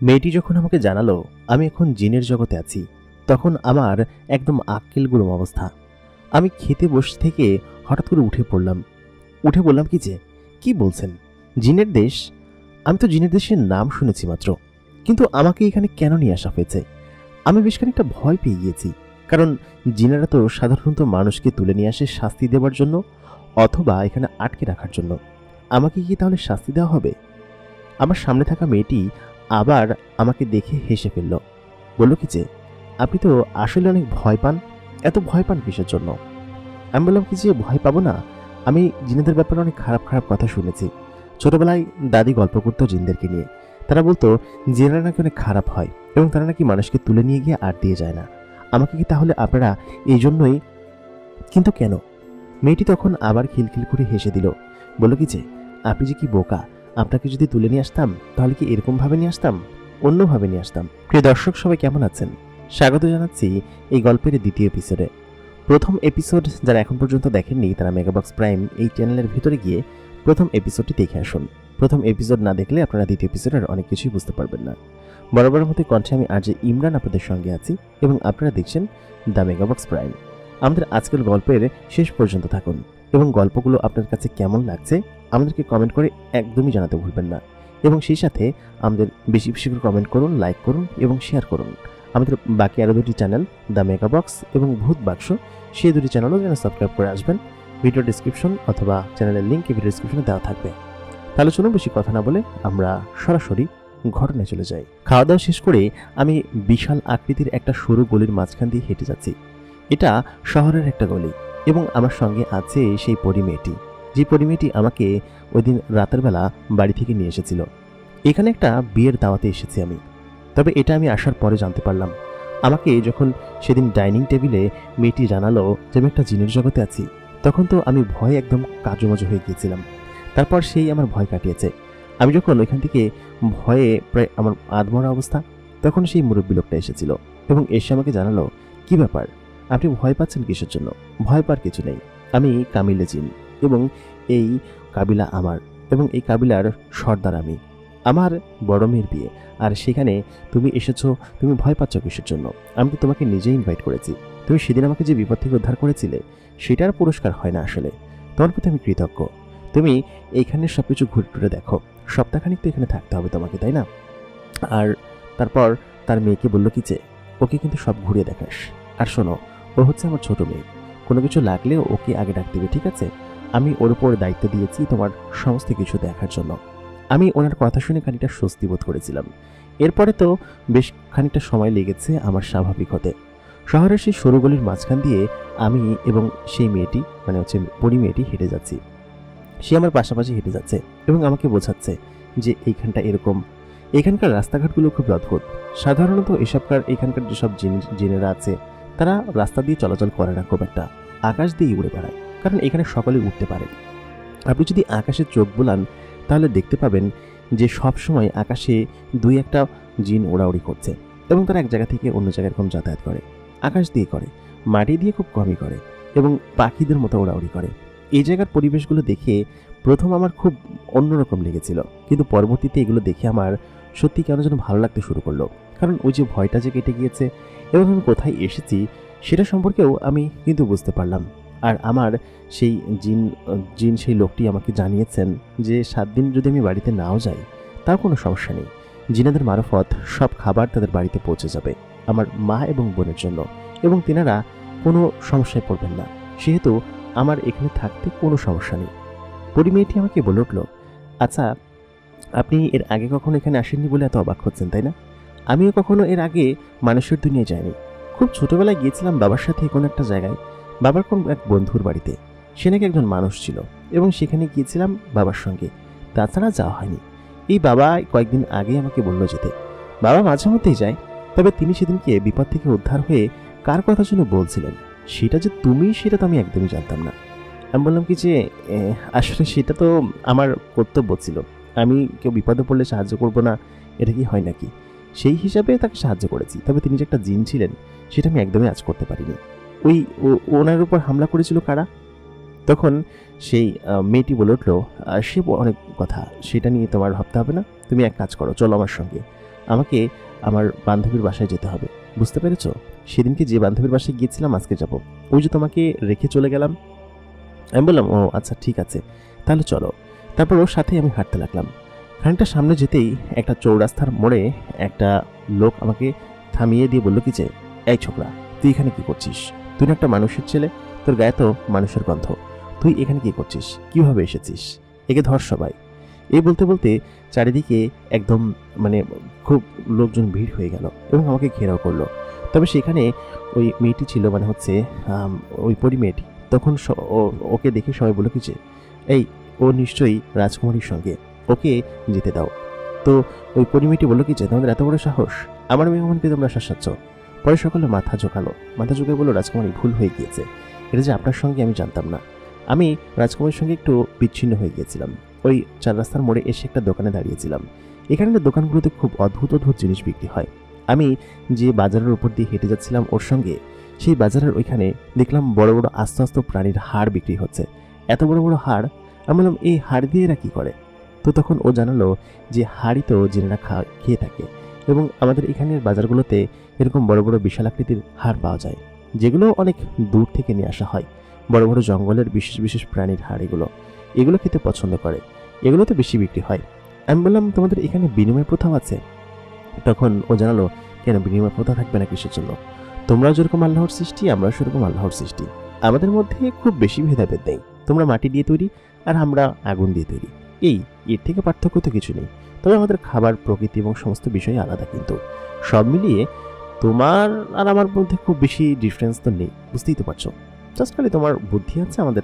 মেয়েটি যখন আমাকে জানালো আমি এখন জিনের জগতে আছি, তখন আমার একদম আক্কেল গুড়ম অবস্থা। আমি খেতে বসে থেকে হঠাৎ করে উঠে বললাম কি যে, কি বলছেন, জিনের দেশ? আমি তো জিনের দেশের নাম শুনেছি মাত্র, কিন্তু আমাকে এখানে কেন নিয়ে আসা হয়েছে? আমি বেশ খানিকটা ভয় পেয়ে গিয়েছি, কারণ জিনেরা তো সাধারণত মানুষকে তুলে নিয়ে আসে শাস্তি দেওয়ার জন্য অথবা এখানে আটকে রাখার জন্য। আমাকে কি তাহলে শাস্তি দেওয়া হবে? আমার সামনে থাকা মেয়েটি আবার আমাকে দেখে হেসে ফেলল, বলল কি যে, আপনি তো আসলে অনেক ভয় পান, এত ভয় পান কিসের জন্য? আমি বললাম কি যে, ভয় পাবো না, আমি জিনেদের ব্যাপারে অনেক খারাপ খারাপ কথা শুনেছি। ছোটবেলায় দাদি গল্প করতো জিনদেরকে নিয়ে। তারা বলতো জিনেরা নাকি অনেক খারাপ হয় এবং তারা নাকি মানুষকে তুলে নিয়ে গিয়ে আর দিয়ে যায় না। আমাকে কি তাহলে আপনারা এই জন্যই? কিন্তু কেন? মেয়েটি তখন আবার খিলখিল করে হেসে দিল, বলল কি যে, আপনি যে কি বোকা, আপনাকে যদি তুলে নিয়ে আসতাম তাহলে কি এরকম ভাবে নিয়ে আসতাম? অন্যভাবে নিয়ে আসতাম। প্রিয় দর্শক, সবাই কেমন আছেন? স্বাগত জানাচ্ছি এই গল্পের দ্বিতীয় এপিসোডে। প্রথম এপিসোড যারা এখন পর্যন্ত দেখেননি তারা মেগাবক্স প্রাইম এই চ্যানেলের ভিতরে গিয়ে প্রথম এপিসোডটি দেখে আসুন। প্রথম এপিসোড না দেখলে আপনারা দ্বিতীয় এপিসোডের অনেক কিছুই বুঝতে পারবেন না। বরাবর মতো কণ্ঠে আমি আরজে ইমরান আপনাদের সঙ্গে আছি এবং আপনারা দেখছেন দ্য মেগাবক্স প্রাইম। আমাদের আজকের গল্পের শেষ পর্যন্ত থাকুন এবং গল্পগুলো আপনার কাছে কেমন লাগছে আমাদেরকে কমেন্ট করে একদমই জানাতে ভুলবেন না। এবং সেই সাথে আমাদের বেশি বেশি করে কমেন্ট করুন, লাইক করুন এবং শেয়ার করুন। আমাদের বাকি আরও দুটি চ্যানেল দ্য মেগাবক্স এবং ভূত বাক্স, সেই দুটি চ্যানেলও যেন সাবস্ক্রাইব করে আসবেন। ভিডিও ডিসক্রিপশন অথবা চ্যানেলের লিঙ্ক ভিডিও ডিসক্রিপশনে দেওয়া থাকবে। তাহলে চলুন বেশি কথা না বলে আমরা সরাসরি ঘটনায় চলে যাই। খাওয়া দাওয়া শেষ করে আমি বিশাল আকৃতির একটা সরু গলির মাঝখান দিয়ে হেঁটে যাচ্ছি। এটা শহরের একটা গলি এবং আমার সঙ্গে আছে সেই পরিমেয়েটি, যে পরিমেয়েটি আমাকে ওই দিন রাতের বেলা বাড়ি থেকে নিয়ে এসেছিল। এখানে একটা বিয়ের দাওয়াতে এসেছি আমি, তবে এটা আমি আসার পরে জানতে পারলাম। আমাকে যখন সেদিন ডাইনিং টেবিলে মেয়েটি জানালো যে আমি একটা জিনের জগতে আছি, তখন তো আমি ভয়ে একদম কাজুমাজু হয়ে গিয়েছিলাম। তারপর সেই আমার ভয় কাটিয়েছে। আমি যখন ওইখান থেকে ভয়ে প্রায় আমার আধমরা অবস্থা, তখন সেই মুরব্বী লোকটা এসেছিল এবং এসে আমাকে জানালো, কি ব্যাপার, আপনি ভয় পাচ্ছেন কিসের জন্য? ভয় পাওয়ার কিছু নেই, আমি কামিলে জিন এবং এই কাবিলা আমার এবং এই কাবিলার সর্দার আমি। আমার বড় মেয়ের বিয়ে, আর সেখানে তুমি এসেছো, তুমি ভয় পাচ্ছ কিসের জন্য? আমি তো তোমাকে নিজেই ইনভাইট করেছি। তুমি সেদিন আমাকে যে বিপদ থেকে উদ্ধার করেছিলে সেটার পুরস্কার হয় না আসলে, তোমার প্রতি আমি কৃতজ্ঞ। তুমি এইখানে সব কিছু ঘুরে টুরে দেখো, সপ্তাহখানিক তো এখানে থাকতে হবে তোমাকে, তাই না? আর তারপর তার মেয়েকে বলল কি যে, ওকে কিন্তু সব ঘুরিয়ে দেখাস। আর শোনো, ও হচ্ছে আমার ছোট মেয়ে, কোনো কিছু লাগলে ওকে আগে ডাক দিবে, ঠিক আছে? আমি ওর উপর দায়িত্ব দিয়েছি তোমার সমস্ত কিছু দেখার জন্য। আমি ওনার কথা শুনে খানিকটা স্বস্তি বোধ করেছিলাম। এরপরে তো বেশ খানিকটা সময় লেগেছে আমার স্বাভাবিক হতে। শহরের সেই সরু গলির মাঝখান দিয়ে আমি এবং সেই মেয়েটি, মানে হচ্ছে পরিমেয়েটি, হেঁটে যাচ্ছি। সে আমার পাশাপাশি হেঁটে যাচ্ছে এবং আমাকে বোঝাচ্ছে যে এইখানটা এরকম। এখানকার রাস্তাঘাটগুলো খুব অদ্ভুত। সাধারণত এখানকার যেসব জিনেরা আছে তারা রাস্তা দিয়ে চলাচল করে না খুব একটা, আকাশ দিয়েই উড়ে বেড়ায়, কারণ এখানে সকলেই উঠতে পারে। আপনি যদি আকাশে চোখ বোলান তাহলে দেখতে পাবেন যে সব সময় আকাশে দুই একটা জিন ওড়াউড়ি করছে এবং তারা এক জায়গা থেকে অন্য জায়গায় এরকম যাতায়াত করে। আকাশ দিয়ে করে, মাটি দিয়ে খুব কমই করে এবং পাখিদের মতো ওড়াউড়ি করে। এই জায়গার পরিবেশগুলো দেখে প্রথম আমার খুব অন্যরকম লেগেছিল, কিন্তু পরবর্তীতে এগুলো দেখে আমার সত্যি কেন যেন ভালো লাগতে শুরু করলো। কারণ ওই যে ভয়টা যে কেটে গিয়েছে এবং আমি কোথায় এসেছি সেটা সম্পর্কেও আমি কিন্তু বুঝতে পারলাম। আর আমার সেই জিন সেই লোকটি আমাকে জানিয়েছেন যে 7 দিন যদি আমি বাড়িতে নাও যাই তাও কোনো সমস্যা নেই, জিনেদের মারফত সব খাবার তাদের বাড়িতে পৌঁছে যাবে আমার মা এবং বোনের জন্য, এবং তেনারা কোনো সমস্যায় পড়বেন না, সেহেতু আমার এখানে থাকতে কোনো সমস্যা নেই। পরিমেয়েটি আমাকে বলে উঠল, আচ্ছা, আপনি এর আগে কখনো এখানে আসেননি বলে এত অবাক হচ্ছেন, তাই না? আমিও কখনো এর আগে মানুষের দুনিয়ায় যাইনি। খুব ছোটবেলায় গিয়েছিলাম বাবার সাথে কোনো একটা জায়গায়, বাবার কোন এক বন্ধুর বাড়িতে। সে নাকি একজন মানুষ ছিল এবং সেখানে গিয়েছিলাম বাবার সঙ্গে, তাছাড়া যাওয়া হয়নি। এই বাবা কয়েকদিন আগে আমাকে বলল যেতে। বাবা মাঝে মধ্যেই যায়, তবে তিনি সেদিনকে বিপদ থেকে উদ্ধার হয়ে কার কথা জন্য বলছিলেন সেটা যে তুমি, সেটা তো আমি একদমই জানতাম না। আমি বললাম কি যে, আসলে সেটা তো আমার কর্তব্য ছিল, আমি কেউ বিপদে পড়লে সাহায্য করব না, এটা কি হয় নাকি? সেই হিসাবে তাকে সাহায্য করেছি, তবে তিনি যে একটা জিন ছিলেন সেটা আমি একদমই আজ করতে পারিনি। ওনার উপর হামলা করেছিল কারা? তখন সেই মেয়েটি বলে উঠলো, সে অনেক কথা, সেটা নিয়ে তোমার ভাবতে হবে না, তুমি এক কাজ করো, চলো আমার সঙ্গে। আমাকে আমার বান্ধবীর বাসায় যেতে হবে, বুঝতে পেরেছো? সেদিনকে যে বান্ধবীর বাসায় গিয়েছিলাম আজকে যাব, ওই যে তোমাকে রেখে চলে গেলাম। আমি বললাম, ও আচ্ছা ঠিক আছে, তাহলে চলো। তারপর ওর সাথে আমি হাঁটতে লাগলাম। খানিকটা সামনে যেতেই একটা চৌরাস্তার মোড়ে একটা লোক আমাকে থামিয়ে দিয়ে বলল কি যে, এই ছোকরা, তুই এখানে কি করছিস? তুই না একটা মানুষের ছেলে, তোর গায়ে তো মানুষের গন্ধ, তুই এখানে কি করছিস? কিভাবে এসেছিস? একে ধর সবাই। এই বলতে বলতে চারিদিকে একদম মানে খুব লোকজন ভিড় হয়ে গেল এবং আমাকে ঘেরাও করলো। তবে সেখানে ওই মেয়েটি ছিল, মানে হচ্ছে ওই পরি মেয়েটি। তখন ওকে দেখে সবাই বলল কি যে, এই ও নিশ্চয়ই রাজকুমারীর সঙ্গে, ওকে যেতে দাও। তো ওই পরি মেয়েটি বললো কি যে, তোমাদের এত বড় সাহস, আমার মেহমানকে তোমরা শাসাচ্ছ। পরে সকলে মাথা ঝোঁকালো, মাথা ঝুঁকে বললো, রাজকুমারী ভুল হয়ে গিয়েছে, এটা যে আপনার সঙ্গে আমি জানতাম না। আমি রাজকুমারীর সঙ্গে একটু বিচ্ছিন্ন হয়ে গিয়েছিলাম। ওই 4 রাস্তার মোড়ে এসে একটা দোকানে দাঁড়িয়েছিলাম। এখানে দোকানগুলোতে খুব অদ্ভুত অদ্ভুত জিনিস বিক্রি হয়। আমি যে বাজারের উপর দিয়ে হেঁটে যাচ্ছিলাম ওর সঙ্গে, সেই বাজারের ওইখানে দেখলাম বড় বড় আস্তে আস্তে প্রাণীর হাড় বিক্রি হচ্ছে। এত বড় বড় হাড়! আমি বললাম, এই হাড় দিয়ে এরা কী করে? তো তখন ও জানালো যে হাড়ই তো জেনেরা খেয়ে থাকে, এবং আমাদের এখানের বাজারগুলোতে এরকম বড় বড় বিশাল আকৃতির হাড় পাওয়া যায়, যেগুলো অনেক দূর থেকে নিয়ে আসা হয়। বড় বড় জঙ্গলের বিশেষ বিশেষ প্রাণীর হাড়, এগুলো খেতে পছন্দ করে, এগুলো তো বেশি বিক্রি হয়। আমি বললাম, তোমাদের এখানে বিনিময় প্রথাও আছে? তখন ও জানালো, কেন বিনিময় প্রথা থাকবে না কিসের জন্য? তোমরাও যেরকম আল্লাহর সৃষ্টি, আমরাও সেরকম আল্লাহর সৃষ্টি, আমাদের মধ্যে খুব বেশি ভেদাভেদ নেই। তোমরা মাটি দিয়ে তৈরি আর আমরা আগুন দিয়ে তৈরি, এর থেকে পার্থক্য তো কিছু নেই। তবে আমাদের খাবার, প্রকৃতি এবং সমস্ত বিষয় আলাদা, কিন্তু সব মিলিয়ে তোমার আর আমার মধ্যে খুব বেশি ডিফারেন্স তো নেই, বুঝতেই তো পারছো। জাস্ট খালি তোমার বুদ্ধি আছে, আমাদের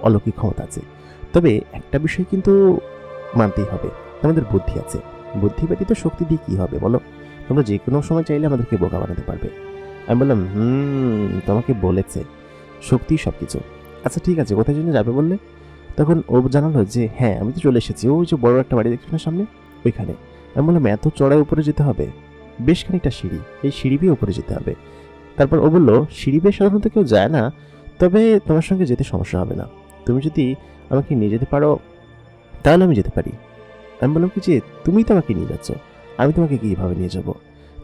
অলৌকিক ক্ষমতা আছে। তবে একটা বিষয় কিন্তু মানতেই হবে, আমাদের বুদ্ধি আছে। বুদ্ধি ব্যতীত শক্তি দিয়ে কি হবে বলো? তোমরা যে কোনো সময় চাইলে আমাদেরকে বোকা বানাতে পারবে। আমি বললাম, তোমাকে বলেছে শক্তি সব কিছু। আচ্ছা ঠিক আছে, কোথায় জন্য যাবে বললে? তখন ও জানালো যে, হ্যাঁ আমি তো চলে এসেছি, ওই যে বড় একটা বাড়ি দেখছি না সামনে, ওইখানে। আমি বললাম, এত চড়াই উপরে যেতে হবে? বেশ খানিকটা সিঁড়ি, এই সিঁড়ি বেয়ে উপরে যেতে হবে। তারপর ও বললো, সিঁড়ি বেয়ে সাধারণত কেউ যায় না, তবে তোমার সঙ্গে যেতে সমস্যা হবে না, তুমি যদি আমাকে নিয়ে যেতে পারো তাহলে আমি যেতে পারি। আমি বললাম কি যে, তুমি তো আমাকে নিয়ে যাচ্ছ, আমি তোমাকে কীভাবে নিয়ে যাব?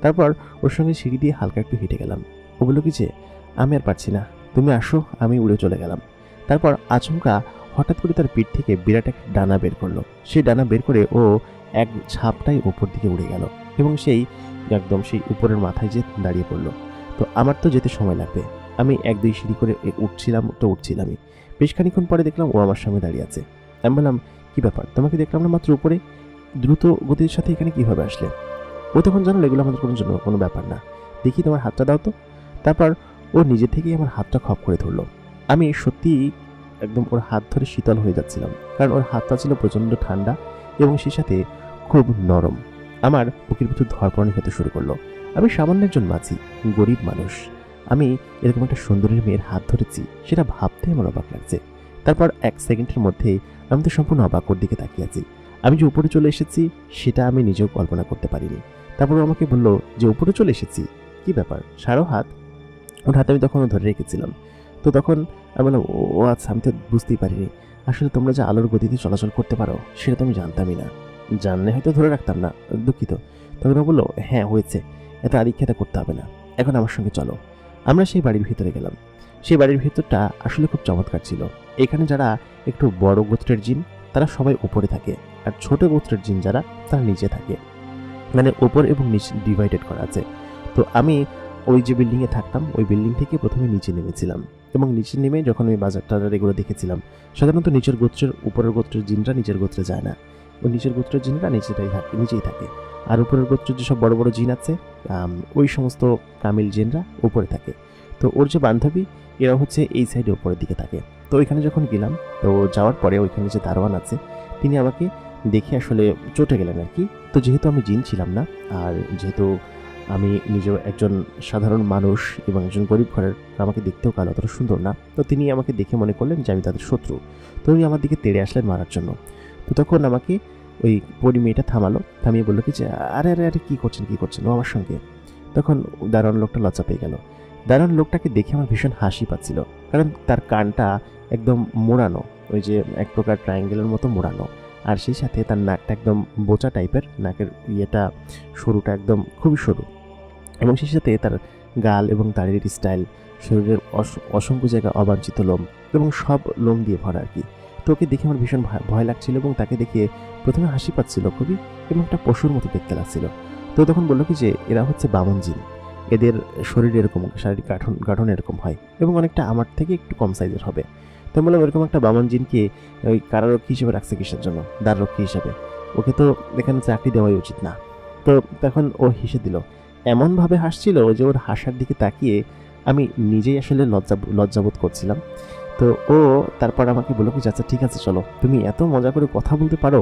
তারপর ওর সঙ্গে সিঁড়ি দিয়ে হালকা একটু হেঁটে গেলাম। ও বললো কি যে, আমি আর পারছি না, তুমি আসো। আমি উড়ে চলে গেলাম। তারপর আচমকা হঠাৎ করে তার পিঠ থেকে বিরাট এক ডানা বের করলো। সেই ডানা বের করে ও এক ঝাপটাই উপর দিকে উড়ে গেল এবং সেই একদম সেই উপরের মাথায় যে দাঁড়িয়ে পড়লো। তো আমার তো যেতে সময় লাগবে, আমি 1-2 সিঁড়ি করে উঠছিলামই। বেশ খানিক্ষণ পরে দেখলাম ও আমার সামনে দাঁড়িয়ে আছে। আমি বললাম, কি ব্যাপার, তোমাকে দেখলাম না মাত্র উপরে, দ্রুত গতির সাথে এখানে কিভাবে আসলে? ও তখন জানালো, এগুলো আমাদের কোনো ব্যাপার না, দেখি তোমার হাতটা দাও তো। তারপর ও নিজে থেকেই আমার হাতটা খপ করে ধরলো। আমি সত্যিই একদম ওর হাত ধরে শীতল হয়ে যাচ্ছিলাম, কারণ ওর হাতটা ছিল প্রচণ্ড ঠান্ডা এবং সেই সাথে খুব নরম। আমার বুকের ভিতর ধড়ফড়ানি হতে শুরু করলো। আমি সামান্য একজন মাঝি, গরিব মানুষ, আমি এরকম একটা সুন্দরী মেয়ের হাত ধরেছি, সেটা ভাবতে আমার অবাক লাগছে। তারপর 1 সেকেন্ডের মধ্যে আমি তো সম্পূর্ণ অবাক ওর দিকে তাকিয়ে আছি। আমি যে উপরে চলে এসেছি সেটা আমি নিজেও কল্পনা করতে পারিনি। তারপর আমাকে বললো যে, উপরে চলে এসেছি, কি ব্যাপার? সারো হাত। ওর হাতে আমি তখন ধরে রেখেছিলাম। তো তখন আমি বললাম, ও আচ্ছা, আমি তো বুঝতেই পারিনি, আসলে তোমরা যে আলোর গতিতে চলাচল করতে পারো সেটা তো আমি জানতামই না, জানলে হয়তো ধরে রাখতাম না, দুঃখিত। তখন ও বললো, হ্যাঁ হয়েছে, এত আদিক্ষেতা করতে হবে না, এখন আমার সঙ্গে চলো। আমরা সেই বাড়ির ভিতরে গেলাম। সেই বাড়ির ভিতরটা আসলে খুব চমৎকার ছিল। এখানে যারা একটু বড় গোত্রের জিন তারা সবাই উপরে থাকে, আর ছোট গোত্রের জিন যারা তারা নিচে থাকে, মানে ওপর এবং নিচে ডিভাইডেড করা আছে। তো আমি ওই যে বিল্ডিংয়ে থাকতাম, ওই বিল্ডিং থেকে প্রথমে নিচে নেমেছিলাম, এবং নিচে নেমে যখন আমি বাজার টাজার এগুলো দেখেছিলাম, সাধারণত নিচের গোত্রের উপরের গোত্রের জিনরা নিচের গোত্রে যায় না, ওই নিচের গোত্রের জিনরা নিচেই থাকে, আর উপরের গোত্রের যেসব বড় বড় জিন আছে ওই সমস্ত কামিল জিনরা উপরে থাকে। তো ওর যে বান্ধবী, এরা হচ্ছে এই সাইডে উপরের দিকে থাকে। তো ওইখানে যখন গেলাম, তো যাওয়ার পরে ওইখানে যে দারোয়ান আছে তিনি আমাকে দেখে আসলে চটে গেলেন আর কি। তো যেহেতু আমি জিন ছিলাম না, আর যেহেতু আমি নিজেও একজন সাধারণ মানুষ এবং একজন গরিব ঘরের, আমাকে দেখতেও কালো অতটা সুন্দর না, তো তিনি আমাকে দেখে মনে করলেন যে আমি তাদের শত্রু। তো উনি আমার দিকে তেড়ে আসলেন মারার জন্য। তো তখন আমাকে ওই পরি মেয়েটা থামিয়ে বললো কি যে, আরে আরে আরে কী করছেন ও আমার সঙ্গে। তখন দারোয়ান লোকটা লজ্জা পেয়ে গেল। দারোয়ান লোকটাকে দেখে আমার ভীষণ হাসি পাচ্ছিল, কারণ তার কানটা একদম মোড়ানো, ওই যে এক প্রকার ট্রায়াঙ্গেলের মতো মোড়ানো, আর সেই সাথে তার নাকটা একদম বোচা টাইপের, নাকের ইয়েটা সরুটা একদম খুবই সরু, এবং সেই সাথে তার গাল এবং দাড়ির স্টাইল, শরীরের অসংখ্য জায়গায় অবাঞ্ছিত লোম এবং সব লোম দিয়ে ভরা আর কি। তো ওকে দেখে আমার ভীষণ ভয় লাগছিল এবং তাকে দেখে প্রথমে হাসি পাচ্ছিল খুবই, এবং একটা পশুর মতো দেখতে লাগছিল। তো তখন বললো কি যে এরা হচ্ছে বামন জিন, এদের শরীর এরকম, শারীরিক গঠন এরকম হয় এবং অনেকটা আমার থেকে একটু কম সাইজের হবে। তো বললাম এরকম একটা বামন জিনকে ওই কারারক্ষী হিসেবে রাখছে কিসের জন্য, দ্বাররক্ষী হিসেবে, ওকে তো এখানে চাকরি দেওয়াই উচিত না। তো তখন ও হেসে দিল, এমনভাবে হাসছিল যে ওর হাসার দিকে তাকিয়ে আমি নিজেই আসলে লজ্জাবোধ করছিলাম। তো ও তারপর আমাকে বললো কি আচ্ছা ঠিক আছে চলো, তুমি এত মজা করে কথা বলতে পারো,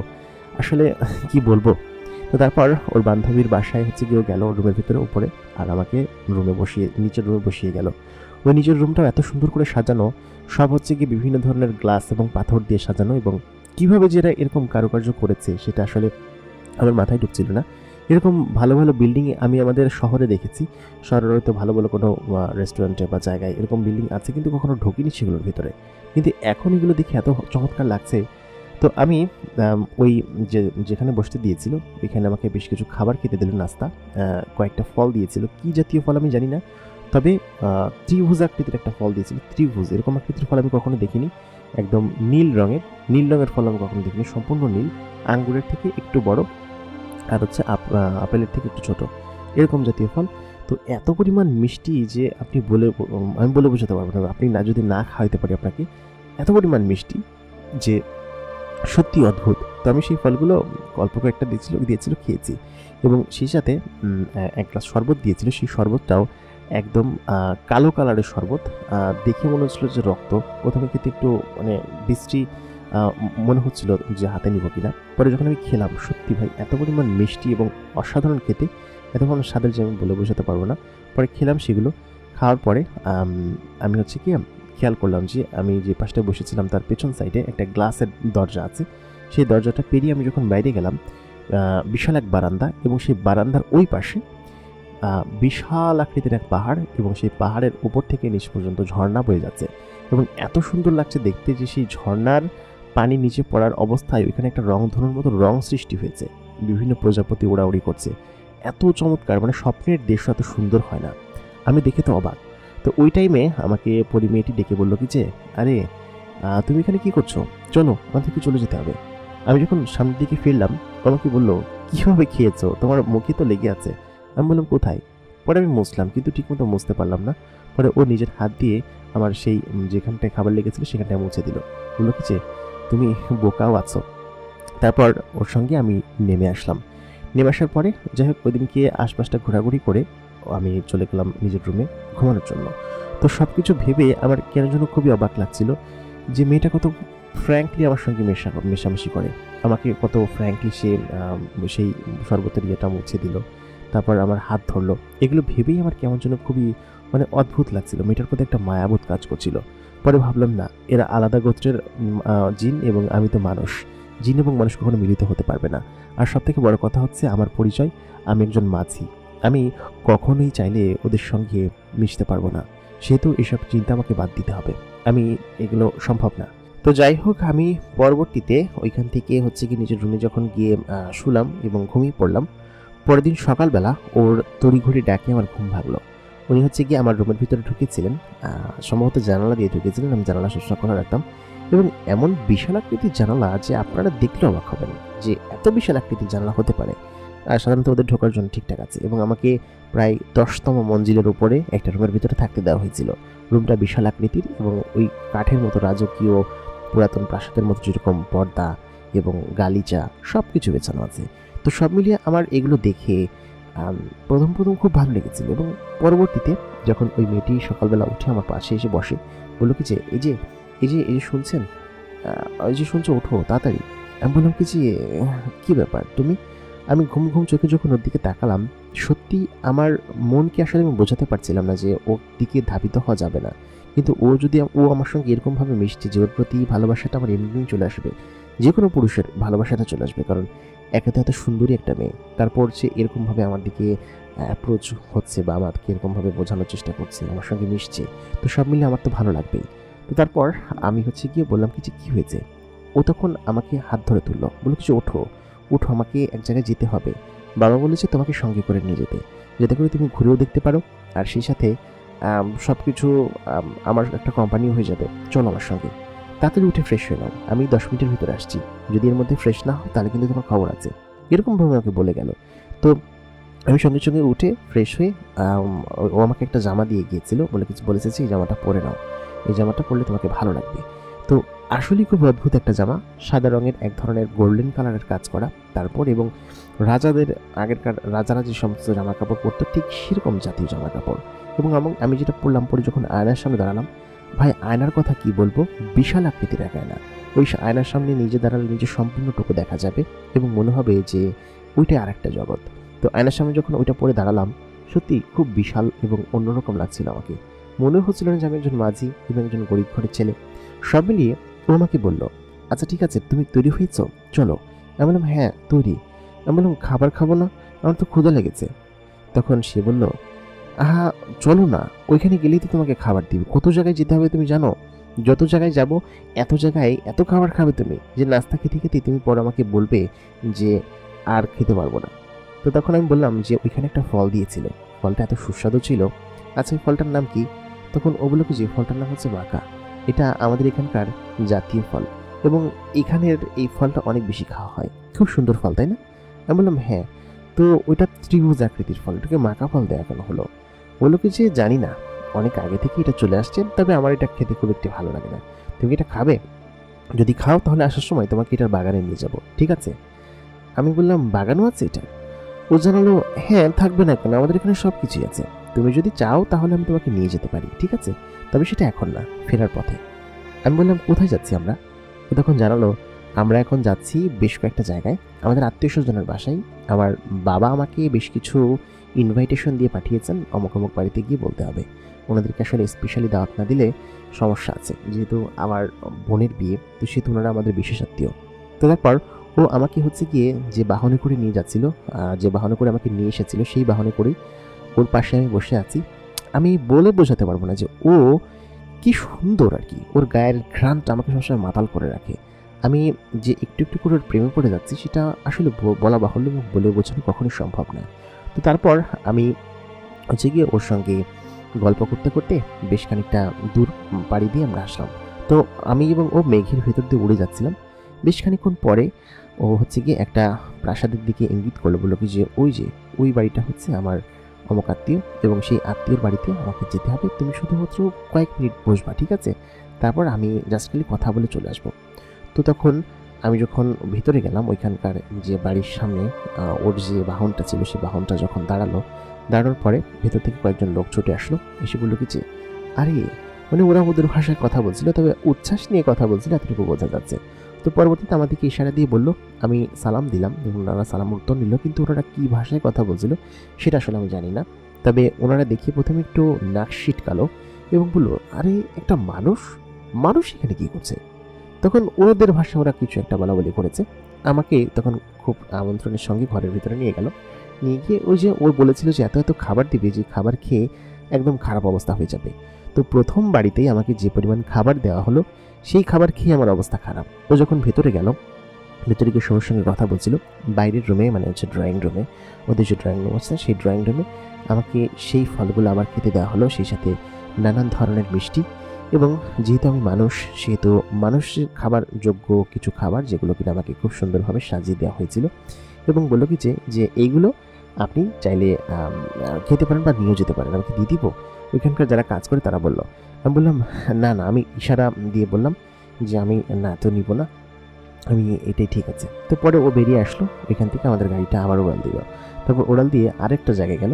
আসলে কি বলবো। তো তারপর ওর বান্ধবীর বাসায় হচ্ছে গিয়ে গেল রুমের ভিতরে উপরে, আর আমাকে নিচের রুমে বসিয়ে গেল। ওই নিজের রুমটাও এত সুন্দর করে সাজানো, সব হচ্ছে গিয়ে বিভিন্ন ধরনের গ্লাস এবং পাথর দিয়ে সাজানো, এবং কিভাবে যেটা এরকম কারুকার্য করেছে সেটা আসলে আমার মাথায় ঢুকছিল না। এরকম ভালো ভালো বিল্ডিং আমি আমাদের শহরে দেখেছি, শহরের হয়তো ভালো ভালো কোনো রেস্টুরেন্টে বা জায়গায় এরকম বিল্ডিং আছে, কিন্তু কখনো ঢুকিনি সেগুলোর ভিতরে, কিন্তু এখন এগুলো দেখে এত চমৎকার লাগছে। তো আমি ওই যেখানে বসতে দিয়েছিল ওইখানে আমাকে বেশ কিছু খাবার খেতে দিল, নাস্তা, কয়েকটা ফল দিয়েছিল, কি জাতীয় ফল আমি জানি না, তবে ত্রিভুজ আকৃতির একটা ফল দিয়েছিল। ত্রিভুজ এরকম আকৃতির ফল আমি কখনো দেখিনি, একদম নীল রঙের ফল আমি কখনো দেখিনি, সম্পূর্ণ নীল, আঙ্গুরের থেকে একটু বড় আর হচ্ছে আপেলের থেকে একটু ছোট, এরকম জাতীয় ফল। তো এত পরিমাণ মিষ্টি যে আমি বলে বোঝাতে পারবো না, আপনি যদি না খাওয়াইতে পারি আপনাকে, এত পরিমাণ মিষ্টি যে সত্যি অদ্ভুত। তো আমি সেই ফলগুলো অল্প কয়েকটা দিয়েছিল খেয়েছি, এবং সেই সাথে এক গ্লাস শরবত দিয়েছিল, সেই শরবতটাও একদম কালো কালারের শরবত, দেখে মনে হচ্ছিল যে রক্ত। প্রথমে খেতে একটু মানে বৃষ্টি মনে হচ্ছিল যে হাতে নিব কিনা, পরে যখন আমি খেলাম সত্যি ভাই এত পরিমাণ মিষ্টি এবং অসাধারণ খেতে, এত পরিমাণ স্বাদের যে আমি বলে বোঝাতে পারবো না। পরে খেলাম সেগুলো, খাওয়ার পরে আমি হচ্ছে কি খেয়াল করলাম যে আমি যে পাশটায় বসেছিলাম তার পেছন সাইডে একটা গ্লাসের দরজা আছে, সেই দরজাটা পেরিয়ে আমি যখন বাইরে গেলাম বিশাল এক বারান্দা, এবং সেই বারান্দার ওই পাশে বিশাল আকৃতির এক পাহাড়, এবং সেই পাহাড়ের উপর থেকে নিচ পর্যন্ত ঝর্ণা বয়ে যাচ্ছে, এবং এত সুন্দর লাগছে দেখতে যে সেই ঝর্ণার পানি নিচে পড়ার অবস্থায় ওইখানে একটা রংধনুর মতো রং সৃষ্টি হয়েছে, বিভিন্ন প্রজাপতি ওড়াউড়ি করছে, এত চমৎকার, মানে স্বপ্নের দেশ এত সুন্দর হয় না, আমি দেখে তো অবাক। তো ওই টাইমে আমাকে পরিমেয়েটি ডেকে বললো কি যে আরে তুমি এখানে কি করছো, চলো আমাদের থেকে চলে যেতে হবে। আমি যখন সামনের দিকে ফিরলাম আমাকে বললো কীভাবে খেয়েছো, তোমার মুখে তো লেগে আছে। আমি বললাম কোথায়, পরে আমি মুছলাম কিন্তু ঠিকমতো মুছতে পারলাম না, পরে ও নিজের হাত দিয়ে আমার সেই যেখানটায় খাবার লেগেছিল সেখানটায় মুছে দিল, বললো কি যে তুমি বোকাও আছো। তারপর ওর সঙ্গে আমি নেমে আসার পরে যাই হোক ওই দিনকে আশপাশটা ঘোরাঘুরি করে আমি চলে গেলাম নিজের রুমে ঘুমানোর জন্য। তো সব কিছু ভেবে আমার কেন যেন খুবই অবাক লাগছিল যে মেয়েটা কত ফ্র্যাঙ্কলি আমার সঙ্গে মেশামেশি করে, আমাকে কত ফ্র্যাঙ্কলি সে সেই শরবতের ইয়েটা মুছে দিল, তারপর আমার হাত ধরলো, এগুলো ভেবেই আমার কেমন যেন খুবই মানে অদ্ভুত লাগছিল, মেয়েটার প্রতি একটা মায়াবোধ কাজ করছিল। পরে ভাবলাম না, এরা আলাদা গোত্রের জিন এবং আমি তো মানুষ, জিন এবং মানুষ কখনো মিলিত হতে পারবে না। আর সব থেকে বড় কথা হচ্ছে আমার পরিচয়, আমি একজন মাঝি, আমি কখনোই চাইলে ওদের সঙ্গে মিশতে পারবো না, সেহেতু এসব চিন্তা আমাকে বাদ দিতে হবে, আমি এগুলো সম্ভব না। তো যাই হোক আমি পরবর্তীতে ওইখান থেকে হচ্ছে কি নিজের রুমে যখন গিয়ে শুলাম এবং ঘুমিয়ে পড়লাম, পরের দিন সকালবেলা ওর তড়িঘড়ি ডাকে আমার ঘুম ভাগলো। উনি হচ্ছে গিয়ে আমার রুমের ভিতরে ঢুকেছিলেন, সম্ভবত জানালা দিয়ে ঢুকেছিলেন, আমি জানালা সবসময় খোলা রাখতাম, এবং এমন বিশাল আকৃতির জানালা যে আপনারা দেখলে অবাক হবেন যে এত বিশাল আকৃতির জানালা হতে পারে। আর সাধারণত ওদের ঢোকার জন্য ঠিকঠাক আছে, এবং আমাকে প্রায় 10তম মঞ্জিলের উপরে একটা রুমের ভিতরে থাকতে দেওয়া হয়েছিল। রুমটা বিশাল আকৃতির এবং ওই কাঠের মতো রাজকীয় পুরাতন প্রাসাদের মতো যেরকম পর্দা এবং গালিচা সব কিছু বেছানো আছে। তো সব মিলিয়ে আমার এগুলো দেখে প্রথম খুব ভালো লেগেছিল, এবং পরবর্তীতে যখন ওই মেয়েটি সকালবেলা উঠে আমার পাশে এসে বসে বললো কি যে এই যে শুনছেন, এই যে শুনছো, ওঠো তাড়াতাড়ি। আমি বললাম কি যে কী ব্যাপার তুমি, আমি ঘুম চোখে যখন ওর দিকে তাকালাম সত্যি আমার মনকে আসলে আমি বোঝাতে পারছিলাম না যে ওর দিকে ধাবিত হওয়া যাবে না, কিন্তু ও আমার সঙ্গে এরকমভাবে মিশছে যে ওর প্রতি ভালোবাসাটা আমার এমনিই চলে আসবে, যে কোনো পুরুষের ভালোবাসাটা চলে আসবে, কারণ একাতে এত সুন্দরী একটা মেয়ে, তারপর সে এরকমভাবে আমার দিকে অ্যাপ্রোচ হচ্ছে বা আমাকে এরকমভাবে বোঝানোর চেষ্টা করছে, আমার সঙ্গে মিশছে, তো সব মিলে আমার তো ভালো লাগবেই। তো তারপর আমি হচ্ছে গিয়ে বললাম কি যে কী হয়েছে, ও তখন আমাকে হাত ধরে তুললো, বললো কিছু ওঠো ওঠো, আমাকে এক জায়গায় যেতে হবে। বাবা বলেছে তোমাকে সঙ্গে করে নিয়ে যেতে, যাতে করে তুমি ঘুরেও দেখতে পারো, আর সেই সাথে সব কিছু আমার একটা কোম্পানিও হয়ে যাবে, চলো আমার সঙ্গে। তাড়াতাড়ি উঠে ফ্রেশ হয়ে নাও, আমি 10 মিনিটের ভিতরে আসছি, যদি এর মধ্যে ফ্রেশ না হও তাহলে কিন্তু তোমার খবর আছে। এরকমভাবে আমাকে বলে গেল। তো আমি সঙ্গে সঙ্গে উঠে ফ্রেশ হয়ে ও আমাকে একটা জামা দিয়ে গিয়েছিল, বলেছে এই জামাটা পরে নাও, এই জামাটা পরলে তোমাকে ভালো লাগবে। তো আসলেই খুব অদ্ভুত একটা জামা, সাদা রঙের এক ধরনের গোল্ডেন কালারের কাজ করা, তারপর এবং রাজাদের আগেরকার রাজারা যে সমস্ত জামা কাপড় পরতো ঠিক সেরকম জাতীয় জামা কাপড়। এবং আমি যেটা পরলাম, পরে যখন আয়নার সামনে দাঁড়ালাম, ভাই আয়নার কথা কি বলবো, বিশাল আকৃতির এক আয়না। ওই আয়নার সামনে নিজে দাঁড়ালে নিজের সম্পূর্ণটুকু দেখা যাবে এবং মনে হবে যে ওইটাই আরেকটা জগৎ। তো আয়নার সামনে যখন ওইটা পরে দাঁড়ালাম, সত্যি খুব বিশাল এবং অন্যরকম লাগছিল আমাকে। মনে হচ্ছিল না যে আমি একজন মাঝি এবং একজন গরিব ঘরের ছেলে। সব মিলিয়ে ও আমাকে বলল, আচ্ছা ঠিক আছে, তুমি তৈরি হয়েছ, চলো। আমি বললাম হ্যাঁ তৈরি। আমি বললাম খাবার খাবো না, আমার তো ক্ষুধা লেগেছে। তখন সে বলল, আহা চলো না, ওইখানে গেলেই তো তোমাকে খাবার দিবে, কত জায়গায় যেতে হবে তুমি জানো, যত জায়গায় যাব এত জায়গায় এত খাবার খাবে তুমি যে নাস্তা খেতে খেতে তুমি পরে আমাকে বলবে যে আর খেতে পারবো না। তো তখন আমি বললাম যে ওইখানে একটা ফল দিয়েছিল, ফলটা এত সুস্বাদু ছিল, আচ্ছা এই ফলটার নাম কি? তখন ও বলল কি যে ফলটার নাম হচ্ছে মাকা, এটা আমাদের এখানকার জাতীয় ফল এবং এখানের এই ফলটা অনেক বেশি খাওয়া হয়, খুব সুন্দর ফল তাই না? আমি বললাম হ্যাঁ। তো ওইটা ত্রিভুজ আকৃতির ফল, এটাকে মাকা ফল দেয়া কেন হলো? বললো কি যে জানি না, অনেক আগে থেকে এটা চলে আসছে, তবে আমার এটা খেতে খুব একটি ভালো লাগে না, তুমি এটা খাবে? যদি খাও তাহলে আসার সময় তোমাকে এটার বাগানে নিয়ে যাব, ঠিক আছে? আমি বললাম বাগানও আছে এটা? ও জানালো হ্যাঁ থাকবে না কেন, আমাদের এখানে সব কিছুই আছে, তুমি যদি চাও তাহলে আমি তোমাকে নিয়ে যেতে পারি, ঠিক আছে, তবে সেটা এখন না, ফেরার পথে। আমি বললাম কোথায় যাচ্ছি আমরা? ও তখন জানালো আমরা এখন যাচ্ছি বেশ কয়েকটা জায়গায়, আমাদের আত্মীয় স্বজনের বাসায়। আমার বাবা আমাকে বেশ কিছু ইনভাইটেশন দিয়ে পাঠিয়েছেন, অমুক অমুক বাড়িতে গিয়ে বলতে হবে। ওনাদেরকে আসলে স্পেশালি দাওয়াত না দিলে সমস্যা আছে, যেহেতু আমার বোনের বিয়ে, তো সেহেতু ওনারা আমাদের বিশেষ আত্মীয়। তো তারপর ও আমাকে হচ্ছে গিয়ে যে বাহনে করে নিয়ে যাচ্ছিল, যে বাহনে করে আমাকে নিয়ে এসেছিল, সেই বাহনে করেই ওর পাশে আমি বসে আছি। আমি বলে বোঝাতে পারবো না যে ও কি সুন্দর আর কি, ওর গায়ের ঘ্রাণটা আমাকে সবসময় মাতাল করে রাখে। আমি যে একটু একটু করে ওর প্রেমে পড়ে যাচ্ছি সেটা আসলে বলা বাহুল্য এবং বলে বোঝানো কখনোই সম্ভব না। তো তারপর আমি হচ্ছে গিয়ে ওর সঙ্গে গল্প করতে করতে বেশ খানিকটা দূর পাড়ি দিয়ে আমরা আসলাম। তো আমি এবং ও মেঘের ভেতর দিয়ে উড়ে যাচ্ছিলাম। বেশ খানিকক্ষণ পরে ও হচ্ছে গিয়ে একটা প্রাসাদের দিকে ইঙ্গিত করলো, বললো কি যে ওই বাড়িটা হচ্ছে আমার অমুক আত্মীয় এবং সেই আত্মীয়র বাড়িতে আমাকে যেতে হবে, তুমি শুধুমাত্র কয়েক মিনিট বসবা, ঠিক আছে, তারপর আমি জাস্ট খালি কথা বলে চলে আসবো। তো তখন আমি যখন ভিতরে গেলাম, ওইখানকার যে বাড়ির সামনে ওর যে বাহনটা ছিল সেই বাহনটা যখন দাঁড়ানোর পরে ভেতর থেকে কয়েকজন লোক ছুটে আসলো, এসে বললো কি যে আরে, মানে ওরা ওদের ভাষায় কথা বলছিল, তবে উচ্ছ্বাস নিয়ে কথা বলছিল, এতটুকু বোঝা যাচ্ছে। তো পরবর্তীতে আমাদেরকে ইশারা দিয়ে বললো, আমি সালাম দিলাম এবং ওনারা সালাম উত্তর নিল, কিন্তু ওনারা কী ভাষায় কথা বলছিল সেটা আসলে আমি জানি না। তবে ওনারা দেখে প্রথমে একটু নাক সিটকালো এবং বললো, আরে একটা মানুষ এখানে কী করছে? তখন ওদের ভাষায় ওরা কিছু একটা বলাবলি করেছে। আমাকে তখন খুব আমন্ত্রণের সঙ্গে ঘরের ভিতরে নিয়ে গেল। নিয়ে গিয়ে ওই যে ও বলেছিল যে এত এত খাবার দিবে, যে খাবার খেয়ে একদম খারাপ অবস্থা হয়ে যাবে। তো প্রথম বাড়িতেই আমাকে যে পরিমাণ খাবার দেওয়া হলো, সেই খাবার খেয়ে আমার অবস্থা খারাপ। ও যখন ভেতরে গেল, ভেতরে গিয়ে সবার সঙ্গে কথা বলছিল, বাইরের রুমে মানে হচ্ছে ড্রয়িং রুমে, ওদের যে ড্রয়িং রুম আছে সেই ড্রয়িং রুমে আমাকে সেই ফলগুলো আবার খেতে দেওয়া হলো, সেই সাথে নানান ধরনের মিষ্টি। এবং যেহেতু আমি মানুষ, সেহেতু মানুষের খাবার যোগ্য কিছু খাবার, যেগুলো কিনা আমাকে খুব সুন্দরভাবে সাজিয়ে দেওয়া হয়েছিল এবং বললো কি যে এইগুলো আপনি চাইলে খেতে পারেন বা নিয়েও যেতে পারেন, আমাকে দিয়ে দিব। ওইখানকার যারা কাজ করে তারা বললো। আমি বললাম না না, আমি ইশারা দিয়ে বললাম যে আমি না তো নিব না, আমি এটাই ঠিক আছে। তো পরে ও বেরিয়ে আসলো এখান থেকে, আমাদের গাড়িটা আবার ওড়াল দিল। তারপর ওড়াল দিয়ে আরেকটা জায়গায় গেল,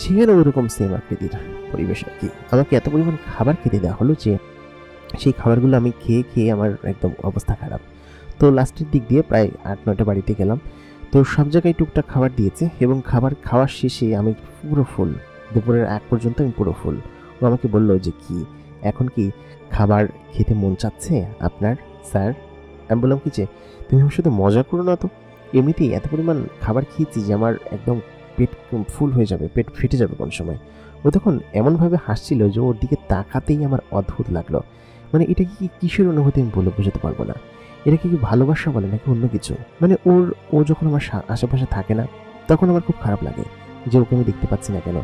সেখানে ওইরকম সেম আকৃতির পরিবেশ আর কি। আমাকে এত পরিমাণ খাবার খেতে দেওয়া হলো যে সেই খাবারগুলো আমি খেয়ে খেয়ে আমার একদম অবস্থা খারাপ। তো লাস্টের দিক দিয়ে প্রায় 8-9টা বাড়িতে গেলাম, তো সব জায়গায় টুকটাক খাবার দিয়েছে এবং খাবার খাওয়ার শেষে আমি পুরো ফুল, দুপুরের আগ পর্যন্ত আমি পুরো ফুল। ও আমাকে বললো যে কি এখন কি খাবার খেতে মন চাচ্ছে আপনার স্যার? আমি বললাম কি যে তুমি আমার সাথে মজা করো না তো, এমনিতেই এত পরিমাণ খাবার খেয়েছি যে আমার একদম পেট ফুল হয়ে যাবে, পেট ফেটে যাবে কোন সময়। ও তখন এমনভাবে হাসছিল যে ওর দিকে তাকাতেই আমার অদ্ভুত লাগলো, মানে এটা কি কিসের অনুভূতি আমি বলে বোঝাতে পারবো না। এটাকে কি ভালোবাসা বলে নাকি অন্য কিছু? মানে ও যখন আমার আশেপাশে থাকে না, তখন আমার খুব খারাপ লাগে যে ওকে আমি দেখতে পাচ্ছি না কেন।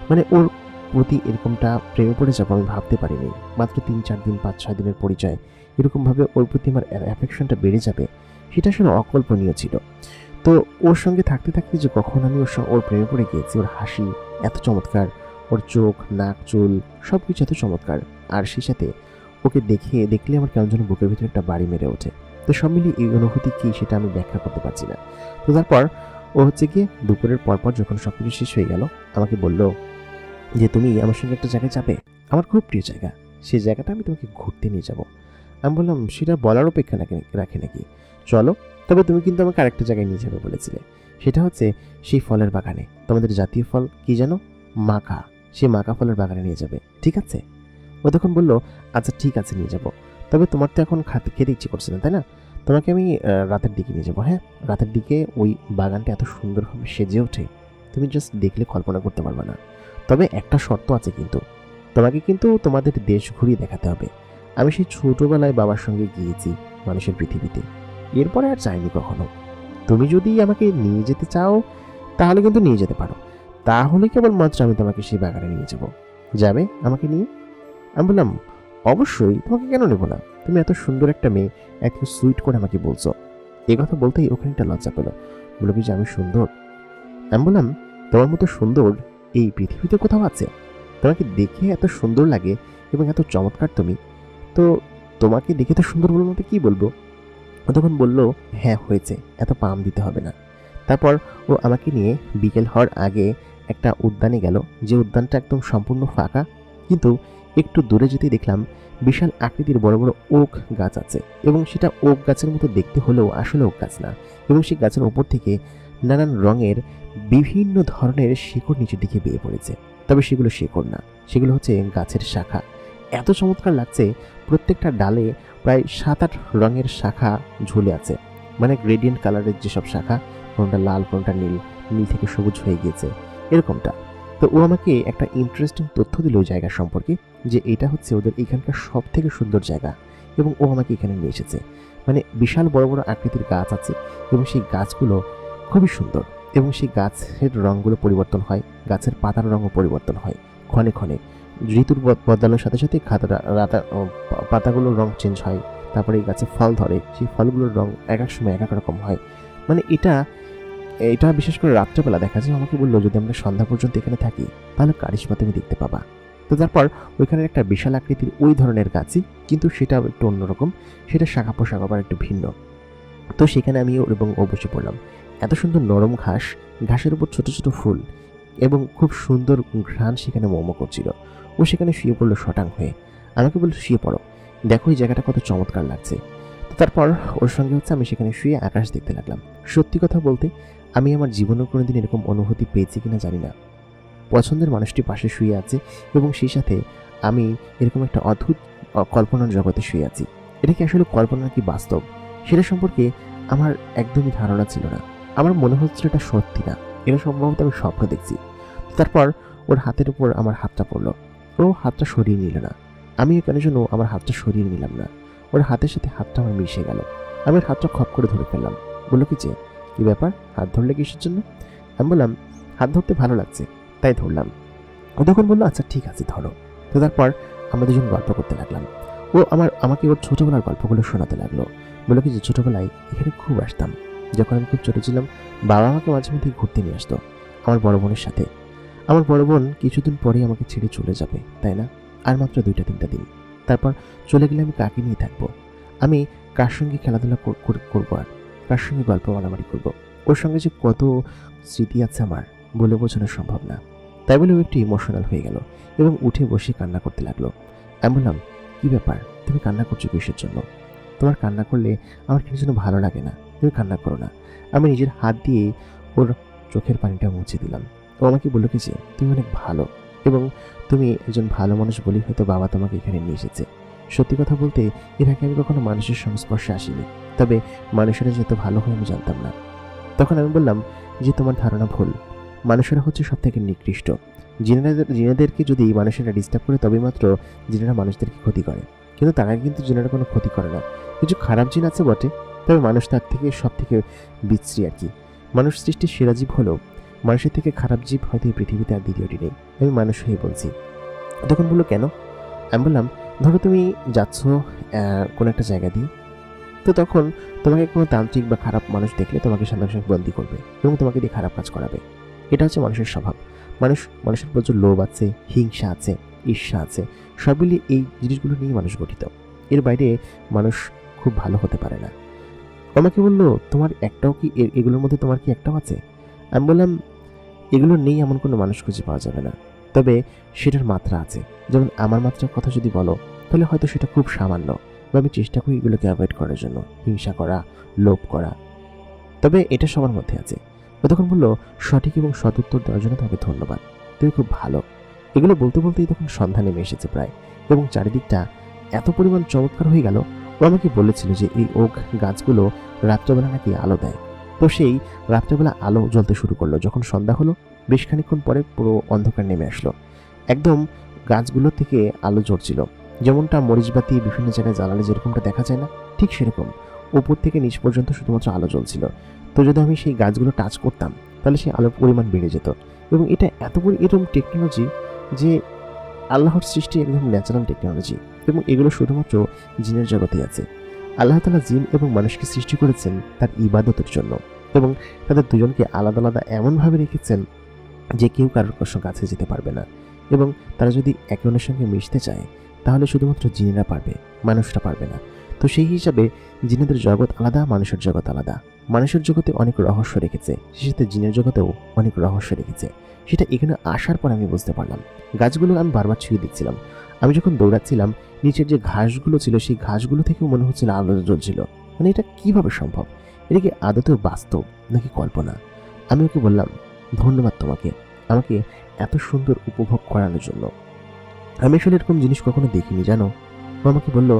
মানে ওর প্রতি এরকমটা প্রেমে পড়ে যাবো আমি ভাবতে পারিনি। মাত্র ৩-৪ দিন, ৫-৬ দিনের পরিচয়, এরকমভাবে ওর প্রতি আমার অ্যাফেকশনটা বেড়ে যাবে, সেটা আসলে অকল্পনীয় ছিল। তো ওর সঙ্গে থাকতে থাকতে যে কখন আমি ওর প্রেমে পড়ে গিয়েছি, ওর হাসি এত চমৎকার, ওর চোখ, নাক, চুল সবকিছু এত চমৎকার, আর সেই সাথে ওকে দেখলে আমার কেমন যেন বুকের ভিতরে একটা বাড়ি মেরে ওঠে। তো সব মিলিয়ে এই অনুভূতি কি সেটা আমি ব্যাখ্যা করতে পারছি না। তো তারপর ও হচ্ছে গিয়ে দুপুরের পরপর যখন সবকিছু শেষ হয়ে গেল, আমাকে বলল যে তুমি আমার সঙ্গে একটা জায়গায় যাবে, আমার খুব প্রিয় জায়গা, সেই জায়গাটা আমি তোমাকে ঘুরতে নিয়ে যাব। আমি বললাম সেটা বলার অপেক্ষা রাখে নাকি, চলো। তবে তুমি কিন্তু আমাকে আরেকটা জায়গায় নিয়ে যাবে বলেছিলে, সেটা হচ্ছে সেই ফলের বাগানে, তোমাদের জাতীয় ফল কি জানো, মাকা, সেই মাকা ফলের বাগানে নিয়ে যাবে, ঠিক আছে? ও তখন বলল আচ্ছা ঠিক আছে নিয়ে যাব, তবে তোমার তো এখন খেতে ইচ্ছে করছে না তাই না, তোমাকে আমি রাতের দিকে নিয়ে যাবো। হ্যাঁ, রাতের দিকে ওই বাগানটা এত সুন্দরভাবে সেজে ওঠে, তুমি জাস্ট দেখলে কল্পনা করতে পারবে না। তবে একটা শর্ত আছে কিন্তু, তোমাকে কিন্তু তোমাদের দেশ ঘুরিয়ে দেখাতে হবে। আমি সেই ছোটবেলায় বাবার সঙ্গে গিয়েছি মানুষের পৃথিবীতে, এরপরে আর যাইনি কখনো। তুমি যদি আমাকে নিয়ে যেতে চাও তাহলে কিন্তু নিয়ে যেতে পারো, তাহলে কেবলমাত্র আমি তোমাকে সেই বাগানে নিয়ে যাব। যাবে আমাকে নিয়ে? আমি বললাম অবশ্যই, তোমাকে কেন নেবো না, তুমি এত সুন্দর একটা মেয়ে, এত সুইট করে আমাকে বলছো। এই কথা বলতেই ওখানে একটা লজ্জা পেল, বললো কি যে আমি সুন্দর? আমি বললাম তোমার মতো সুন্দর এই পৃথিবীতে কোথাও আছে? তোমাকে দেখে এত সুন্দর লাগে এবং এত চমৎকার তুমি, তো তোমাকে দেখে তো সুন্দর বলবো না কি বলবো? ও তখন বললো হ্যাঁ হয়েছে, এত পাম দিতে হবে না। তারপর ও আমাকে নিয়ে বিকেল হওয়ার আগে একটা উদ্যানে গেল, যে উদ্যানটা একদম সম্পূর্ণ ফাঁকা, কিন্তু একটু দূরে যেতে দেখলাম বিশাল আকৃতির বড় বড় ওক গাছ আছে, এবং সেটা ওক গাছের মতো দেখতে হলেও আসলে ওক গাছ না, এবং সেই গাছের ওপর থেকে নানান রঙের বিভিন্ন ধরনের শিকড় নিচের দিকে বেয়ে পড়েছে। তবে সেগুলো শিকড় না, সেগুলো হচ্ছে গাছের শাখা। এত চমৎকার লাগছে, প্রত্যেকটা ডালে প্রায় 7-8 রঙের শাখা ঝুলে আছে, মানে গ্রেডিয়েন্ট কালারের যেসব শাখা, কোনটা লাল কোনটা নীল, নীল থেকে সবুজ হয়ে গিয়েছে এরকমটা। তো ও আমাকে একটা ইন্টারেস্টিং তথ্য দিল ওই জায়গা সম্পর্কে, যে এটা হচ্ছে ওদের এখানকার সব থেকে সুন্দর জায়গা, এবং ও আমাকে এখানে নিয়ে এসেছে। মানে বিশাল বড় বড় আকৃতির গাছ আছে, এবং সেই গাছগুলো খুবই সুন্দর, এবং সেই গাছের রঙগুলো পরিবর্তন হয়, গাছের পাতার রঙও পরিবর্তন হয় ক্ষণে ক্ষণে। ঋতুর বদলানোর সাথে সাথে পাতাগুলোর রং চেঞ্জ হয়। তারপরে এই গাছে ফল ধরে, সেই ফলগুলোর রং এক এক সময় এক এক রকম হয়। মানে এটা বিশেষ করে রাত্রেবেলা দেখা যায়। আমাকে বললো যদি আমরা সন্ধ্যা পর্যন্ত এখানে থাকি তাহলে কারিশমা তুমি দেখতে পাবা। তো তারপর ওইখানে একটা বিশাল আকৃতির ওই ধরনের গাছই, কিন্তু সেটা একটু অন্যরকম, সেটা শাখা পোশাক আবার একটু ভিন্ন। তো সেখানে আমি এবং ও বসে পড়লাম। এত সুন্দর নরম ঘাস, ঘাসের উপর ছোট ছোট ফুল, এবং খুব সুন্দর ঘ্রাণ সেখানে মোমো করছিল। ও সেখানে শুয়ে পড়লো শটাং হয়ে, আমাকে বললো শুয়ে পড়ো, দেখো এই জায়গাটা কত চমৎকার লাগছে। তো তারপর ওর সঙ্গে হচ্ছে আমি সেখানে শুয়ে আকাশ দেখতে লাগলাম। সত্যি কথা বলতে আমি আমার জীবনের কোনোদিন এরকম অনুভূতি পেয়েছি কিনা জানি না। পছন্দের মানুষটি পাশে শুয়ে আছে, এবং সেই সাথে আমি এরকম একটা অদ্ভুত কল্পনার জগতে শুয়ে আছি। এটা কি আসলে কল্পনা কি বাস্তব, সেটা সম্পর্কে আমার একদমই ধারণা ছিল না। আমার মনে হচ্ছিল এটা সত্যি না, এটা সম্ভবত আমি স্বপ্ন দেখছি। তারপর ওর হাতের উপর আমার হাতটা পড়লো, ও হাতটা সরিয়ে নিল না, আমিও কেন যেন আমার হাতটা সরিয়ে নিলাম না। ওর হাতের সাথে হাতটা আমার মিশে গেল, আমি ওর হাতটা খপ করে ধরে ফেললাম। বললো কি যে কি ব্যাপার, হাত ধরলে কিসের জন্য? আমি বললাম হাত ধরতে ভালো লাগছে তাই ধরলাম। ও তখন বললো আচ্ছা ঠিক আছে ধরো। তো তারপর আমরা দুজন গল্প করতে লাগলাম। ও আমাকে ওর ছোটবেলার গল্পগুলো শোনাতে লাগলো। বললো কি যে ছোটবেলায় এখানে খুব আসতাম, যখন আমি খুব ছোট ছিলাম বাবা আমাকে মাঝে মধ্যে ঘুরতে নিয়ে আসতো আমার বড় বোনের সাথে। আমার বড় বোন কিছুদিন পরেই আমাকে ছেড়ে চলে যাবে, তাই না? আর মাত্র 2-3টা দিন, তারপর চলে গেলে আমি কাকে নিয়ে থাকবো? আমি কার সঙ্গে খেলাধুলা করবো, আর কার সঙ্গে গল্প মারামারি করবো? ওর সঙ্গে যে কত স্মৃতি আছে আমার বলে বোঝানো সম্ভব না। তাই বলে ও একটু ইমোশনাল হয়ে গেল এবং উঠে বসে কান্না করতে লাগলো। আমি বললাম কি ব্যাপার, তুমি কান্না করছো কিসের জন্য? তোমার কান্না করলে আমার কিছু যেন ভালো লাগে না, তুমি কান্না করো না। আমি নিজের হাত দিয়ে ওর চোখের পানিটা মুছে দিলাম। ও আমাকে বললো কি যে তুমি অনেক ভালো, এবং তুমি একজন ভালো মানুষ বলেই হয়তো বাবা তোমাকে এখানে নিয়ে এসেছে। সত্যি কথা বলতে এর আগে আমি কখনো মানুষের সংস্পর্শে আসিনি, তবে মানুষেরা যত ভালো হয় আমি জানতাম না। তখন আমি বললাম যে তোমার ধারণা ভুল, মানুষেরা হচ্ছে সব থেকে নিকৃষ্ট। জিনেদেরকে যদি মানুষেরা ডিস্টার্ব করে তবে মাত্র জিনেরা মানুষদেরকে ক্ষতি করে, কিন্তু তারা কিন্তু জিনেরা কোনো ক্ষতি করে না। কিছু খারাপ জিন আছে বটে, তবে মানুষ তার থেকে সব থেকে বিশ্রী আর কি। মানুষ সৃষ্টির সেরা জীব হলেও মানুষের থেকে খারাপ জীব হয়তো এই পৃথিবীতে আর দ্বিতীয়টি নেই। আমি মানুষ হয়ে বলছি। তখন বললো কেন? আমি বললাম ধরো তুমি যাচ্ছ কোনো একটা জায়গা দিয়ে, তো তখন তোমাকে কোনো তান্ত্রিক বা খারাপ মানুষ দেখলে তোমাকে সঙ্গে সঙ্গে বন্দি করবে এবং তোমাকে দিয়ে খারাপ কাজ করাবে। এটা হচ্ছে মানুষের স্বভাব। মানুষের প্রচুর লোভ আছে, হিংসা আছে, ঈর্ষা আছে, সব মিলিয়ে এই জিনিসগুলো নিয়ে মানুষ গঠিত। এর বাইরে মানুষ খুব ভালো হতে পারে না। আমাকে বললো তোমার একটাও কি এগুলোর মধ্যে তোমার কি একটাও আছে? আমি বললাম এগুলো নেই এমন কোনো মানুষ খুঁজে পাওয়া যাবে না, তবে সেটার মাত্রা আছে। যেমন আমার মাত্রার কথা যদি বলো তাহলে হয়তো সেটা খুব সামান্য, বা আমি চেষ্টা করি এগুলোকে অ্যাভয়েড করার জন্য, হিংসা করা, লোভ করা, তবে এটা সবার মধ্যে আছে। ও তখন বললো সঠিক এবং সৎ উত্তর দেওয়ার জন্য তোমাকে ধন্যবাদ, তুমি খুব ভালো। এগুলো বলতে বলতেই তখন সন্ধ্যা নেমে এসেছে প্রায়, এবং চারিদিকটা এত পরিমাণ চমৎকার হয়ে গেল। ও আমাকে বলেছিল যে এই ওক গাছগুলো রাত্রেবেলা নাকি আলো দেয়। তো সেই রাত্রেবেলা আলো জ্বলতে শুরু করলো। যখন সন্ধ্যা হলো বেশ খানিকক্ষণ পরে পুরো অন্ধকার নেমে আসলো। একদম গাছগুলো থেকে আলো জ্বলছিল, যেমনটা মরিচবাতি বিভিন্ন জায়গায় জ্বালালে যেরকমটা দেখা যায় না, ঠিক সেরকম উপর থেকে নিচ পর্যন্ত শুধুমাত্র আলো জ্বলছিল। তো যদি আমি সেই গাছগুলো টাচ করতাম তাহলে সেই আলোর পরিমাণ বেড়ে যেত। এবং এটা এরকম টেকনোলজি যে আল্লাহর সৃষ্টি, একদম ন্যাচারাল টেকনোলজি, এবং এগুলো শুধুমাত্র জিনের জগতে আছে। আল্লাহ তাআলা জিন এবং মানুষকে সৃষ্টি করেছেন তার ইবাদতের জন্য, এবং তাদের দুজনকে আলাদা আলাদা এমনভাবে রেখেছেন যে কেউ কারোর কাছে যেতে পারবে না। এবং তারা যদি একে অন্যের সঙ্গে মিশতে চায় তাহলে শুধুমাত্র জিনেরা পারবে, মানুষরা পারবে না। তো সেই হিসাবে জিনেদের জগৎ আলাদা, মানুষের জগৎ আলাদা। মানুষের জগতে অনেক রহস্য রেখেছে, সে সাথে জিনের জগতেও অনেক রহস্য রেখেছে। সেটা এখানে আসার পর আমি বুঝতে পারলাম। গাছগুলো আমি বারবার ছুঁয়ে দিচ্ছিলাম। আমি যখন দৌড়াচ্ছিলাম নিচের যে ঘাসগুলো ছিল সেই ঘাসগুলো থেকেও মনে হচ্ছিল আলো জ্বলছিল। মানে এটা কিভাবে সম্ভব? এটা কি আদতেও বাস্তব নাকি কল্পনা? আমি ওকে বললাম ধন্যবাদ তোমাকে, আমাকে এত সুন্দর উপভোগ করানোর জন্য। আমি আসলে এরকম জিনিস কখনো দেখিনি জানো। ও আমাকে বলল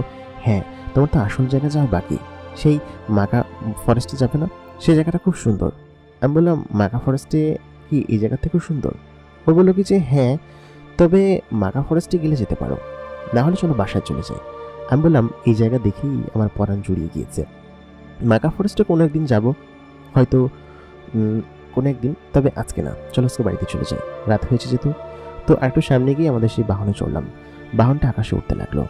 হ্যাঁ, তোমার তো আসল জায়গা যাওয়া বাকি, সেই মাকা ফরেস্টে যাবে না? সেই জায়গাটা খুব সুন্দর। আমি বললাম মাকা ফরেস্টে কি এই জায়গা থেকেও সুন্দর? ও বললো কি যে হ্যাঁ, তবে মাকা ফরেস্টে গেলে যেতে পারো, না হলে চলো বাসায় চলে যাই। আমি বললাম এই জায়গা দেখেই আমার পরাণ জুড়িয়ে গিয়েছে। মাকা ফরেস্টে কোনো একদিন যাব, হয়তো কোনো একদিন, তবে আজকে না। চলো আজকে বাড়িতে চলে যাই, রাত হয়েছে যেহেতু। তো একটু সামনে গিয়ে আমাদের সেই বাহনে চড়লাম। বাহনটা আকাশে উঠতে লাগলো।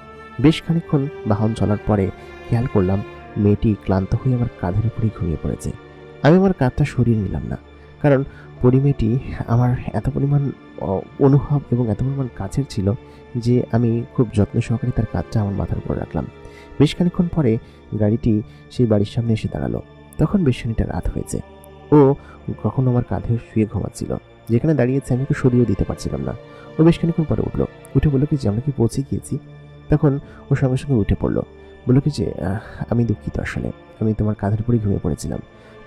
বেশ খানিকক্ষণ বাহন চলার পরে খেয়াল করলাম মেয়েটি ক্লান্ত হয়ে আমার কাঁধের উপরেই ঘুমিয়ে পড়েছে। আমি আমার কাঁধটা সরিয়ে নিলাম না, কারণ পরিমেয়েটি আমার এত পরিমাণ অনুভব এবং এত পরিমাণ কাছের ছিল যে আমি খুব যত্ন সহকারে তার কাঁধটা আমার মাথার উপর রাখলাম। বেশ খানিকক্ষণ পরে গাড়িটি সেই বাড়ির সামনে এসে দাঁড়ালো। তখন বেশ খানিকটা রাত হয়েছে। ও কখনো আমার কাঁধে শুয়ে ঘুমাচ্ছিল, যেখানে দাঁড়িয়েছে আমি ওকে সরিয়েও দিতে পারছিলাম না। ও বেশ খানিকক্ষণ পরে উঠলো, উঠে বললো কি যে আমরা কি পৌঁছে গিয়েছি? তখন ও সঙ্গে সঙ্গে উঠে পড়লো, বললো কি যে আমি দুঃখিত, আসলে আমি তোমার কাঁধের উপরেই ঘুমিয়ে পড়েছিলাম।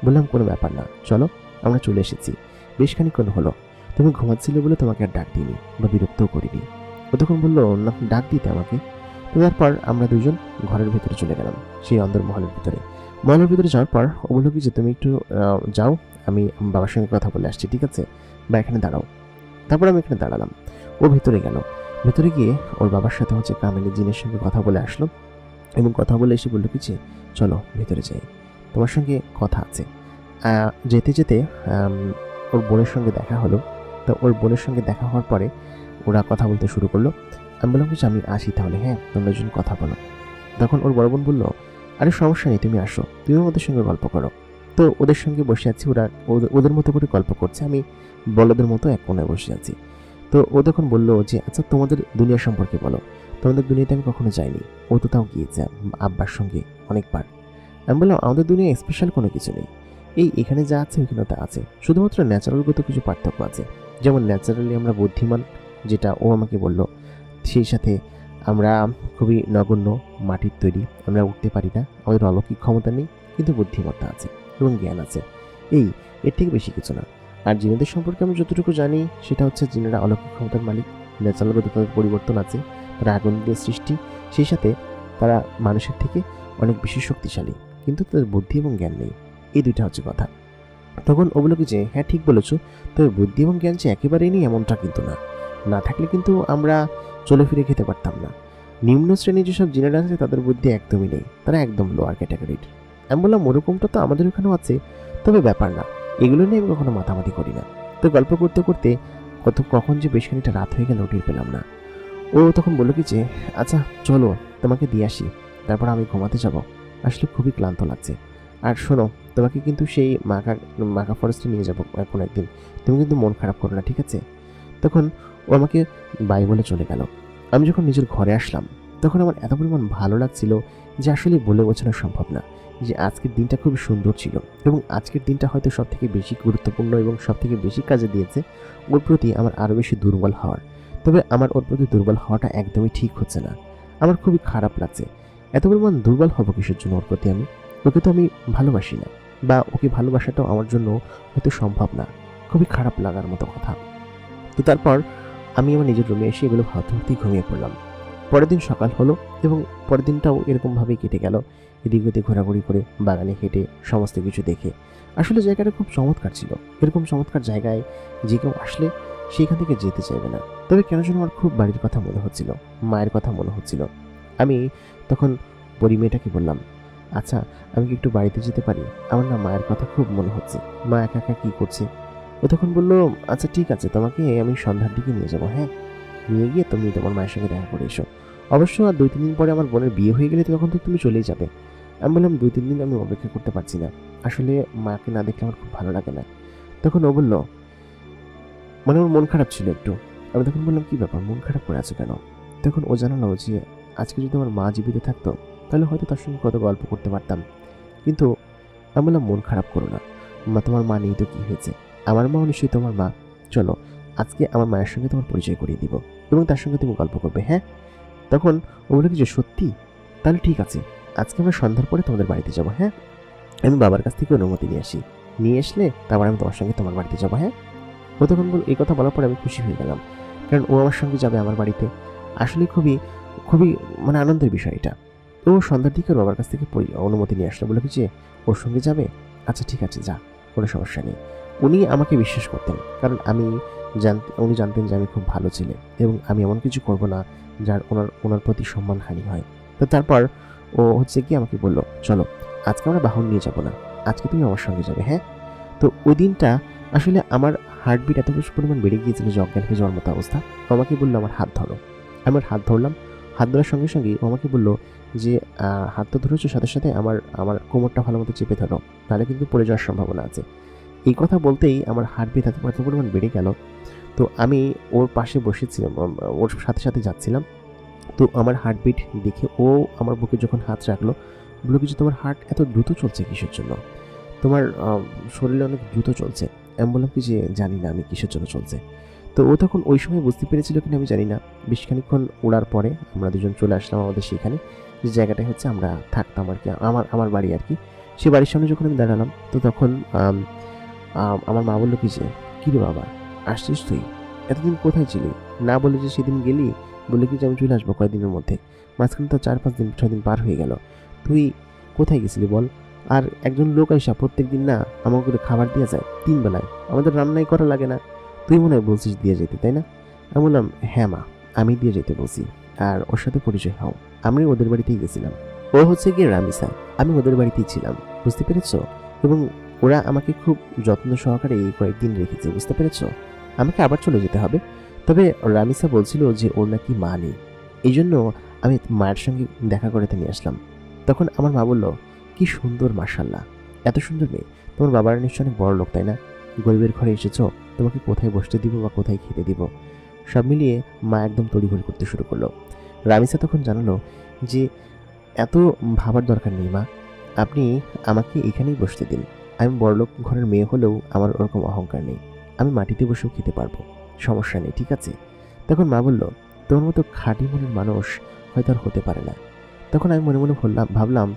বললাম কোনো ব্যাপার না, চলো আমরা চলে এসেছি। বেশ খানিকক্ষণ হলো, তুমি ঘুমাচ্ছিলে বলে তোমাকে আর ডাক দিইনি বা বিরক্তও করিনি। ও তখন বললো না, ডাক দিতে আমাকে। তো তারপর আমরা দুজন ঘরের ভেতরে চলে গেলাম, সেই অন্দরমহলের ভিতরে। মহলের ভিতরে যাওয়ার পর ও বললো কি যে তুমি একটু যাও, আমি বাবার সঙ্গে কথা বলে আসছি, ঠিক আছে, বা এখানে দাঁড়াও। তারপর আমি এখানে দাঁড়ালাম। ও ভিতরে গেল, ভিতরে গিয়ে ওর বাবার সাথে হচ্ছে কামেলি জিনের সঙ্গে কথা বলে আসলো, এবং কথা বলে এসে বললো কি যে চলো ভেতরে যাই, তোমার সঙ্গে কথা আছে। যেতে যেতে ওর বোনের সঙ্গে দেখা হলো। তো ওর বোনের সঙ্গে দেখা হওয়ার পরে ওরা কথা বলতে শুরু করলো। আমি বললাম যে আমি আসি তাহলে, হ্যাঁ তোমরা দুজন কথা বলো। তখন ওর বড় বোন বললো আরে সমস্যা নেই, তুমি আসো, তুমি ওদের সঙ্গে গল্প করো। তো ওদের সঙ্গে বসে আছি, ওরা ওদের মতো করে গল্প করছে, আমি বলদের মতো এক কোণায় বসে আছি। তো ও তখন বললো যে আচ্ছা তোমাদের দুনিয়া সম্পর্কে বলো, তোমাদের দুনিয়াতে আমি কখনো যাইনি। ও তো তাও গিয়েছে আব্বার সঙ্গে অনেকবার। আমি বললাম আমাদের দুনিয়ায় স্পেশাল কোনো কিছু নেই, এখানে যা আছে ওইখানে তা আছে, শুধুমাত্র ন্যাচারালগত কিছু পার্থক্য আছে। যেমন ন্যাচারালি আমরা বুদ্ধিমান, যেটা ও আমাকে বলল, সেই সাথে আমরা খুবই নগণ্য, মাটির তৈরি, আমরা উঠতে পারি না, আমাদের অলৌকিক ক্ষমতা নেই, কিন্তু বুদ্ধিমত্তা আছে এবং জ্ঞান আছে, এর থেকে বেশি কিছু না। আর জিনেদের সম্পর্কে আমি যতটুকু জানি সেটা হচ্ছে জিনেরা অলৌকিক ক্ষমতার মালিক, ন্যাচারালগত তাদের পরিবর্তন আছে, তারা আগুন দিয়ে সৃষ্টি, সেই সাথে তারা মানুষের থেকে অনেক বেশি শক্তিশালী, কিন্তু তাদের বুদ্ধি এবং জ্ঞান নেই। এই দুইটা হচ্ছে কথা। তখন ও বলল কি যে হ্যাঁ ঠিক বলেছো, তবে বুদ্ধি এবং জ্ঞান যে একেবারেই নেই এমনটা কিন্তু না, না থাকলে কিন্তু আমরা চলে ফিরে খেতে পারতাম না। নিম্ন শ্রেণীর যেসব জিনেরা আছে তাদের বুদ্ধি একদমই নেই, তারা একদম লোয়ার ক্যাটাগরির। আমি বললাম ওরকমটা তো আমাদের ওখানেও আছে, তবে ব্যাপার না, এগুলো নিয়ে আমি কখনো মাতামাতি করি না। তো গল্প করতে করতে কখন যে বেশ খানিকটা রাত হয়ে গেল টের পেলাম না। ও তখন বললো কি যে আচ্ছা চলো তোমাকে দিয়ে আসি, তারপর আমি ঘুমাতে যাব, আসলে খুবই ক্লান্ত লাগছে। আর শোনো, তোমাকে কিন্তু সেই মাকা ফরেস্টে নিয়ে যাবো এখন একদিন, তুমি কিন্তু মন খারাপ করো না, ঠিক আছে? তখন ও আমাকে বাই বলে চলে গেল। আমি যখন নিজের ঘরে আসলাম তখন আমার এত পরিমাণ ভালো লাগছিল যে আসলে বলে বোঝানো সম্ভব না, যে আজকের দিনটা খুবই সুন্দর ছিল এবং আজকের দিনটা হয়তো সব থেকে বেশি গুরুত্বপূর্ণ এবং সব থেকে বেশি কাজে দিয়েছে ওর প্রতি আমার আরও বেশি দুর্বল হওয়ার। তবে আমার ওর প্রতি দুর্বল হওয়াটা একদমই ঠিক হচ্ছে না, আমার খুবই খারাপ লাগছে। এত পরিমাণ দুর্বল হব কিসের জন্য ওর প্রতি? ওকে তো আমি ভালোবাসি না, বা ওকে ভালোবাসাটাও আমার জন্য হয়তো সম্ভব না। খুবই খারাপ লাগার মতো কথা। তো তারপর আমি আমার নিজের রুমে এসে এগুলো ভাবতে ভাবতেই ঘুমিয়ে পড়লাম। পরের দিন সকাল হলো এবং পরের দিনটাও এরকমভাবেই কেটে গেল, এদিক ওদিক ঘোরাঘুরি করে, বাগানে হেঁটে, সমস্ত কিছু দেখে। আসলে জায়গাটা খুব চমৎকার ছিল। এরকম চমৎকার জায়গায় যে কেউ আসলে সেইখান থেকে যেতে চাইবে না। তবে কেন যেন আমার খুব বাড়ির কথা মনে হচ্ছিল, মায়ের কথা মনে হচ্ছিল। আমি তখন পরি মেয়েটাকে বললাম, আচ্ছা আমি কি একটু বাড়িতে যেতে পারি? আমার না মায়ের কথা খুব মনে হচ্ছে, মা একা একা কী করছে। ও তখন বললো, আচ্ছা ঠিক আছে, তোমাকে আমি সন্ধ্যার দিকে নিয়ে যাবো। হ্যাঁ, নিয়ে গিয়ে তুমি তোমার মায়ের সঙ্গে দেখা করে এসো। অবশ্য আর 2-3 দিন পরে আমার বোনের বিয়ে হয়ে গেলে তখন তো তুমি চলেই যাবে। আমি বললাম 2-3 দিন আমি অপেক্ষা করতে পারছি না, আসলে মাকে না দেখলে আমার খুব ভালো লাগে না। তখন ও বললো, মানে ওর মন খারাপ ছিল একটু। আমি তখন বললাম, কি ব্যাপার, মন খারাপ করে আছো কেন? তখন ও জানালো যে আজকে যদি আমার মা জীবিত থাকতো তাহলে হয়তো তার সঙ্গে কত গল্প করতে পারতাম। কিন্তু আমি বললাম, মন খারাপ করো না, তোমার মা নেই তো কি হয়েছে, আমার মাও নিশ্চয়ই তোমার মা। চলো আজকে আমার মায়ের সঙ্গে তোমার পরিচয় করিয়ে দিব এবং তার সঙ্গে তুমি গল্প করবে। হ্যাঁ? তখন ও বলে কি যে সত্যি? তাহলে ঠিক আছে, আজকে আমরা সন্ধ্যার পরে তোমাদের বাড়িতে যাবো। হ্যাঁ, আমি বাবার কাছ থেকে অনুমতি নিয়ে আসি, নিয়ে আসলে তারপর আমি তোমার সঙ্গে তোমার বাড়িতে যাবো। হ্যাঁ? ও তখন এই কথা বলার পরে আমি খুশি হয়ে গেলাম, কারণ ও আমার সঙ্গে যাবে আমার বাড়িতে। আসলে খুবই খুবই মানে আনন্দের বিষয় এটা। তো সন্ধ্যার দিকে বাবার কাছ থেকে অনুমতি নিয়ে আসলো, বলে কি যে ওর সঙ্গে যাবে। আচ্ছা ঠিক আছে, যা, কোনো সমস্যা নেই। উনি আমাকে বিশ্বাস করতেন, কারণ উনি জানতেন যে আমি খুব ভালো ছেলে এবং আমি এমন কিছু করব না যার ওনার প্রতি সম্মানহানি হয়। তো তারপর ও হচ্ছে কি আমাকে বললো, চলো আজকে আমরা বাহন নিয়ে যাব না, আজকে তুমি আমার সঙ্গে যাবে। হ্যাঁ? তো ওই দিনটা আসলে আমার হার্টবিট এত বেশি পরিমাণ বেড়ে গিয়েছিল যে অজ্ঞান হয়ে যাওয়ার মতো অবস্থা। আমাকে বললো আমার হাত ধরো, আমার হাত ধরলাম। হাত ধরার সঙ্গে সঙ্গে ও আমাকে বললো যে হাত তো ধরেছো, সাথে সাথে আমার আমার কোমরটা ভালো মতো চেপে ধরো, তাহলে কিন্তু পড়ে যাওয়ার সম্ভাবনা আছে। এই কথা বলতেই আমার হার্টবিট এত পরিমাণ বেড়ে গেল। তো আমি ওর পাশে বসেছিলাম, ওর সাথে সাথে যাচ্ছিলাম। তো আমার হার্টবিট দেখে ও আমার বুকে যখন হাত রাখলো, বললো কিছু, তোমার হার্ট এত দ্রুত চলছে কিসের জন্য? তোমার শরীরে অনেক দ্রুত চলছে। আমি বললাম কি যে জানি না আমি কিসের জন্য চলছে। তো ও তখন ওই সময় বুঝতে পেরেছিল কিনা আমি জানি না। বেশ খানিকক্ষণ ওড়ার পরে আমরা দুজন চলে আসলাম আমাদের সেখানে, যে জায়গাটায় হচ্ছে আমরা থাকতাম আর কি, আমার বাড়ি আর কি। সে বাড়ির সামনে যখন আমি দাঁড়ালাম, তো তখন আমার মা বললো কি যে, কী রে বাবা, আসছিস তুই? এতদিন কোথায় ছিলি? না বলে যে সেদিন গেলি, বললে কি যে আমি চলে আসবো কয়েকদিনের মধ্যে। মাঝখানে তো 4-5 দিন 6 দিন পার হয়ে গেল, তুই কোথায় গেছিলি বল? আর একজন লোক আইসা প্রত্যেক দিন না আমাকে করে খাবার দিয়ে যায় 3 বেলায়, আমাদের রান্নাই করা লাগে না। তুই মনে হয় বলছিস দিয়ে যেতে, তাই না? আমি বললাম, হ্যাঁ মা, আমি দিয়ে যেতে বলছি, আর ওর সাথে পরিচয় হও। আমি ওদের বাড়িতেই গেছিলাম। ও হচ্ছে গিয়ে রামিসা, আমি ওদের বাড়িতেই ছিলাম, বুঝতে পেরেছো? এবং ওরা আমাকে খুব যত্ন সহকারে এই কয়েকদিন রেখেছে, বুঝতে পেরেছো? আমাকে আবার চলে যেতে হবে, তবে রামিসা বলছিল যে ওর নাকি মা নেই, এই জন্য আমি মায়ের সঙ্গে দেখা করাতে নিয়ে আসলাম। তখন আমার মা বলল, কি সুন্দর, মাশাআল্লাহ, এত সুন্দর মেয়ে। তোমার বাবার নিশ্চয় অনেক বড় লোক, তাই না? গরিবের ঘরে এসেছো, তোমাকে কোথায় বসতে দিব বা কোথায় খেতে দিব? সব মিলিয়ে মা একদম তড়িঘড়ি করতে শুরু করলো। রামিসা তখন জানালো যে এত ভাবার দরকার নেই মা, আপনি আমাকে এখানেই বসতে দিন। আমি বড়লোক ঘরের মেয়ে হলেও আমার ওরকম অহংকার নেই, আমি মাটিতে বসেও খেতে পারবো, সমস্যা নেই, ঠিক আছে? তখন মা বলল, তোমার মতো খাঁটি মনের মানুষ হয়তো আর হতে পারে না। তখন আমি মনে মনে ভাবলাম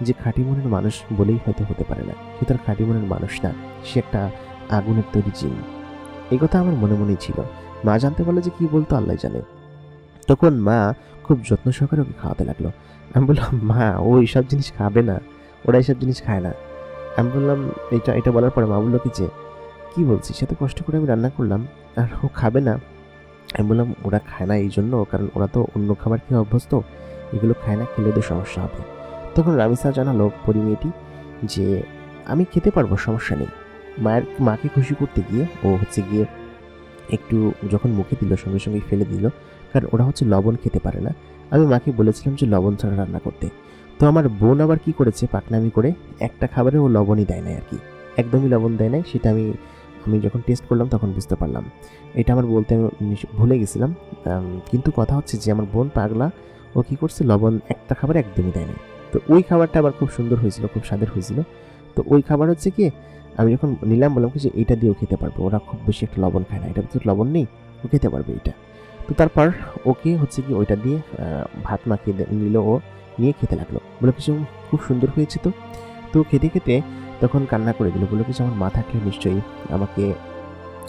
যে খাঁটি মনের মানুষ বলেই হয়তো হতে পারে না, সে তার খাঁটি মনের মানুষ না, সে একটা আগুনের তৈরি জিন। এই কথা আমার মনে মনেই ছিল। মা জানতে পারলে যে কি বলতো আল্লাহ জানে। তখন মা খুব যত্ন সহকারে ওকে খাওয়াতে লাগলো। আমি বললাম, মা ও এইসব জিনিস খাবে না, ওরা এইসব জিনিস খায় না। আমি বললাম, এটা বলার পরে মা বললো কি যে, কি বলছিস, এত কষ্ট করে আমি রান্না করলাম আর ও খাবে না? আমি বললাম, ওরা খায় না এই জন্য, কারণ ওরা তো অন্য খাবার খেয়ে অভ্যস্ত, এগুলো খায় না, খেলে ওদের সমস্যা হবে। তখন রামিসা জানালো পরি মেয়েটি যে আমি খেতে পারবো, সমস্যা নেই। মাকে খুশি করতে গিয়ে ও হচ্ছে গিয়ে একটু যখন মুখে দিল সঙ্গে সঙ্গে ফেলে দিল, কারণ ওরা হচ্ছে লবণ খেতে পারে না। আমি মাকে বলেছিলাম যে লবণ ছাড়া রান্না করতে। তো আমার বোন আবার কি করেছে, পাকনামি করে একটা খাবারে ও লবণই দেয় নাই আর কি, একদমই লবণ দেয় নাই। সেটা আমি যখন টেস্ট করলাম তখন বুঝতে পারলাম। এটা আমার বলতে আমি ভুলে গেছিলাম। কিন্তু কথা হচ্ছে যে আমার বোন পাগলা, ও কী করছে, লবণ একটা খাবারে একদমই দেয় নাই। তো ওই খাবারটা আবার খুব সুন্দর হয়েছিল, খুব স্বাদের হয়েছিল। তো ওই খাবার হচ্ছে কি, আমি যখন নিলাম বললাম কি যে এইটা দিয়েও খেতে পারবো, ওরা খুব বেশি একটা লবণ খায় না, এটার ভিতরে লবণ নেই, ও খেতে পারবে এটা। তো তারপর ওকে হচ্ছে কি ওইটা দিয়ে ভাত মাখিয়ে নিল, ও নিয়ে খেতে লাগলো, বলে কিছু খুব সুন্দর হয়েছে। তো খেতে খেতে তখন কান্না করে দিল, বলে কিছু আমার মা থাকলে নিশ্চয়ই আমাকে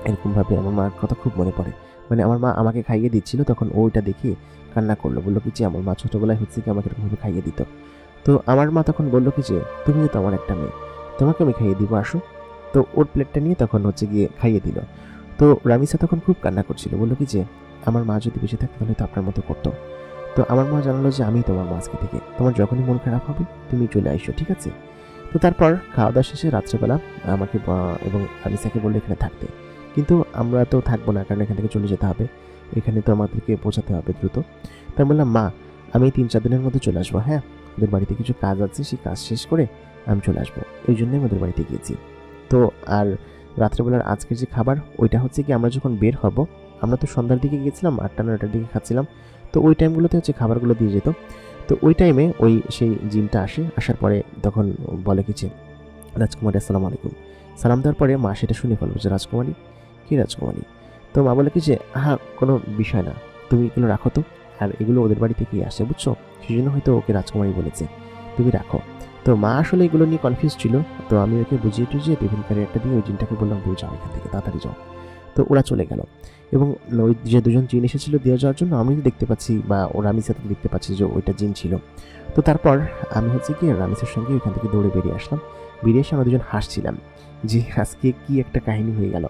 এরকমভাবে, আমার মার কথা খুব মনে পড়ে, মানে আমার মা আমাকে খাইয়ে দিচ্ছিল, তখন ওইটা দেখে কান্না করলো, বললো কি যে আমার মা ছোটোবেলায় হচ্ছে কি আমাকে এরকমভাবে খাইয়ে দিত। তো আমার মা তখন বললো কি যে তুমিও তো আমার একটা মেয়ে, তোমাকে আমি খাইয়ে দিব, আসো। তো ওর প্লেটটা নিয়ে তখন হচ্ছে গিয়ে খাইয়ে দিল। তো রামিসা তখন খুব কান্না করছিল, বললো কি যে আমার মা যদি বেঁচে থাকতো তাহলে তো আপনার মতো করতো। তো আমার মা জানালো যে আমি তোমার মা আজকে থেকে, তোমার যখনই মন খারাপ হবে তুমি চলে আসো, ঠিক আছে। তো তারপর খাওয়া দাওয়া শেষে রাত্রেবেলা আমাকে এবং রামিসাকে বললো এখানে থাকতে, কিন্তু আমরা তো থাকবো না, কারণ এখান থেকে চলে যেতে হবে, এখানে তো আমাদেরকে পৌঁছাতে হবে দ্রুত। তাই বললাম মা আমি 3-4 দিনের মধ্যে চলে আসবো, হ্যাঁ ওদের বাড়িতে কিছু কাজ আছে, সেই কাজ শেষ করে আমি চলে আসবো, এই জন্যই ওদের বাড়িতে গিয়েছি। তো আর রাত্রেবেলার আজকের যে খাবার ওইটা হচ্ছে কি, আমরা যখন বের হব, আমরা তো সন্ধ্যার দিকে গিয়েছিলাম, 8টা-9টার দিকে খাচ্ছিলাম, তো ওই টাইমগুলোতে হচ্ছে খাবারগুলো দিয়ে যেত। তো ওই টাইমে ওই সেই জিনটা আসার পরে তখন বলে কিছু রাজকুমারী আসসালামু আলাইকুম, সালাম দেওয়ার পরে মা সেটা শুনে ফেলবে যে রাজকুমারী, কি রাজকুমারী। তো মা বলে কি যে হ্যাঁ কোনো বিষয় না, তুমি এগুলো রাখো তো, আর এগুলো ওদের বাড়ি থেকেই আসে বুঝছো, সেই জন্য হয়তো ওকে রাজকুমারী বলেছে, তুমি রাখো। তো মা আসলে এগুলো নিয়ে কনফিউজ ছিল, তো আমি ওকে বুঝিয়ে টুঝিয়ে টিফিন কারি একটা দিয়ে ওই জিনটাকে বললাম তুমি যাও এখান থেকে, তাড়াতাড়ি যাও। তো ওরা চলে গেল, এবং ওই যে দুজন জিন এসেছিল দিয়ে যাওয়ার জন্য আমি দেখতে পাচ্ছি, বা ও রামিসা তো দেখতে পাচ্ছি যে ওইটা জিন ছিল। তো তারপর আমি হচ্ছে কি রামিসের সঙ্গে ওইখান থেকে দৌড়ে বেরিয়ে আসলাম। বেরিয়ে এসে আমরা দুজন হাসছিলাম যে আজকে কি একটা কাহিনী হয়ে গেল।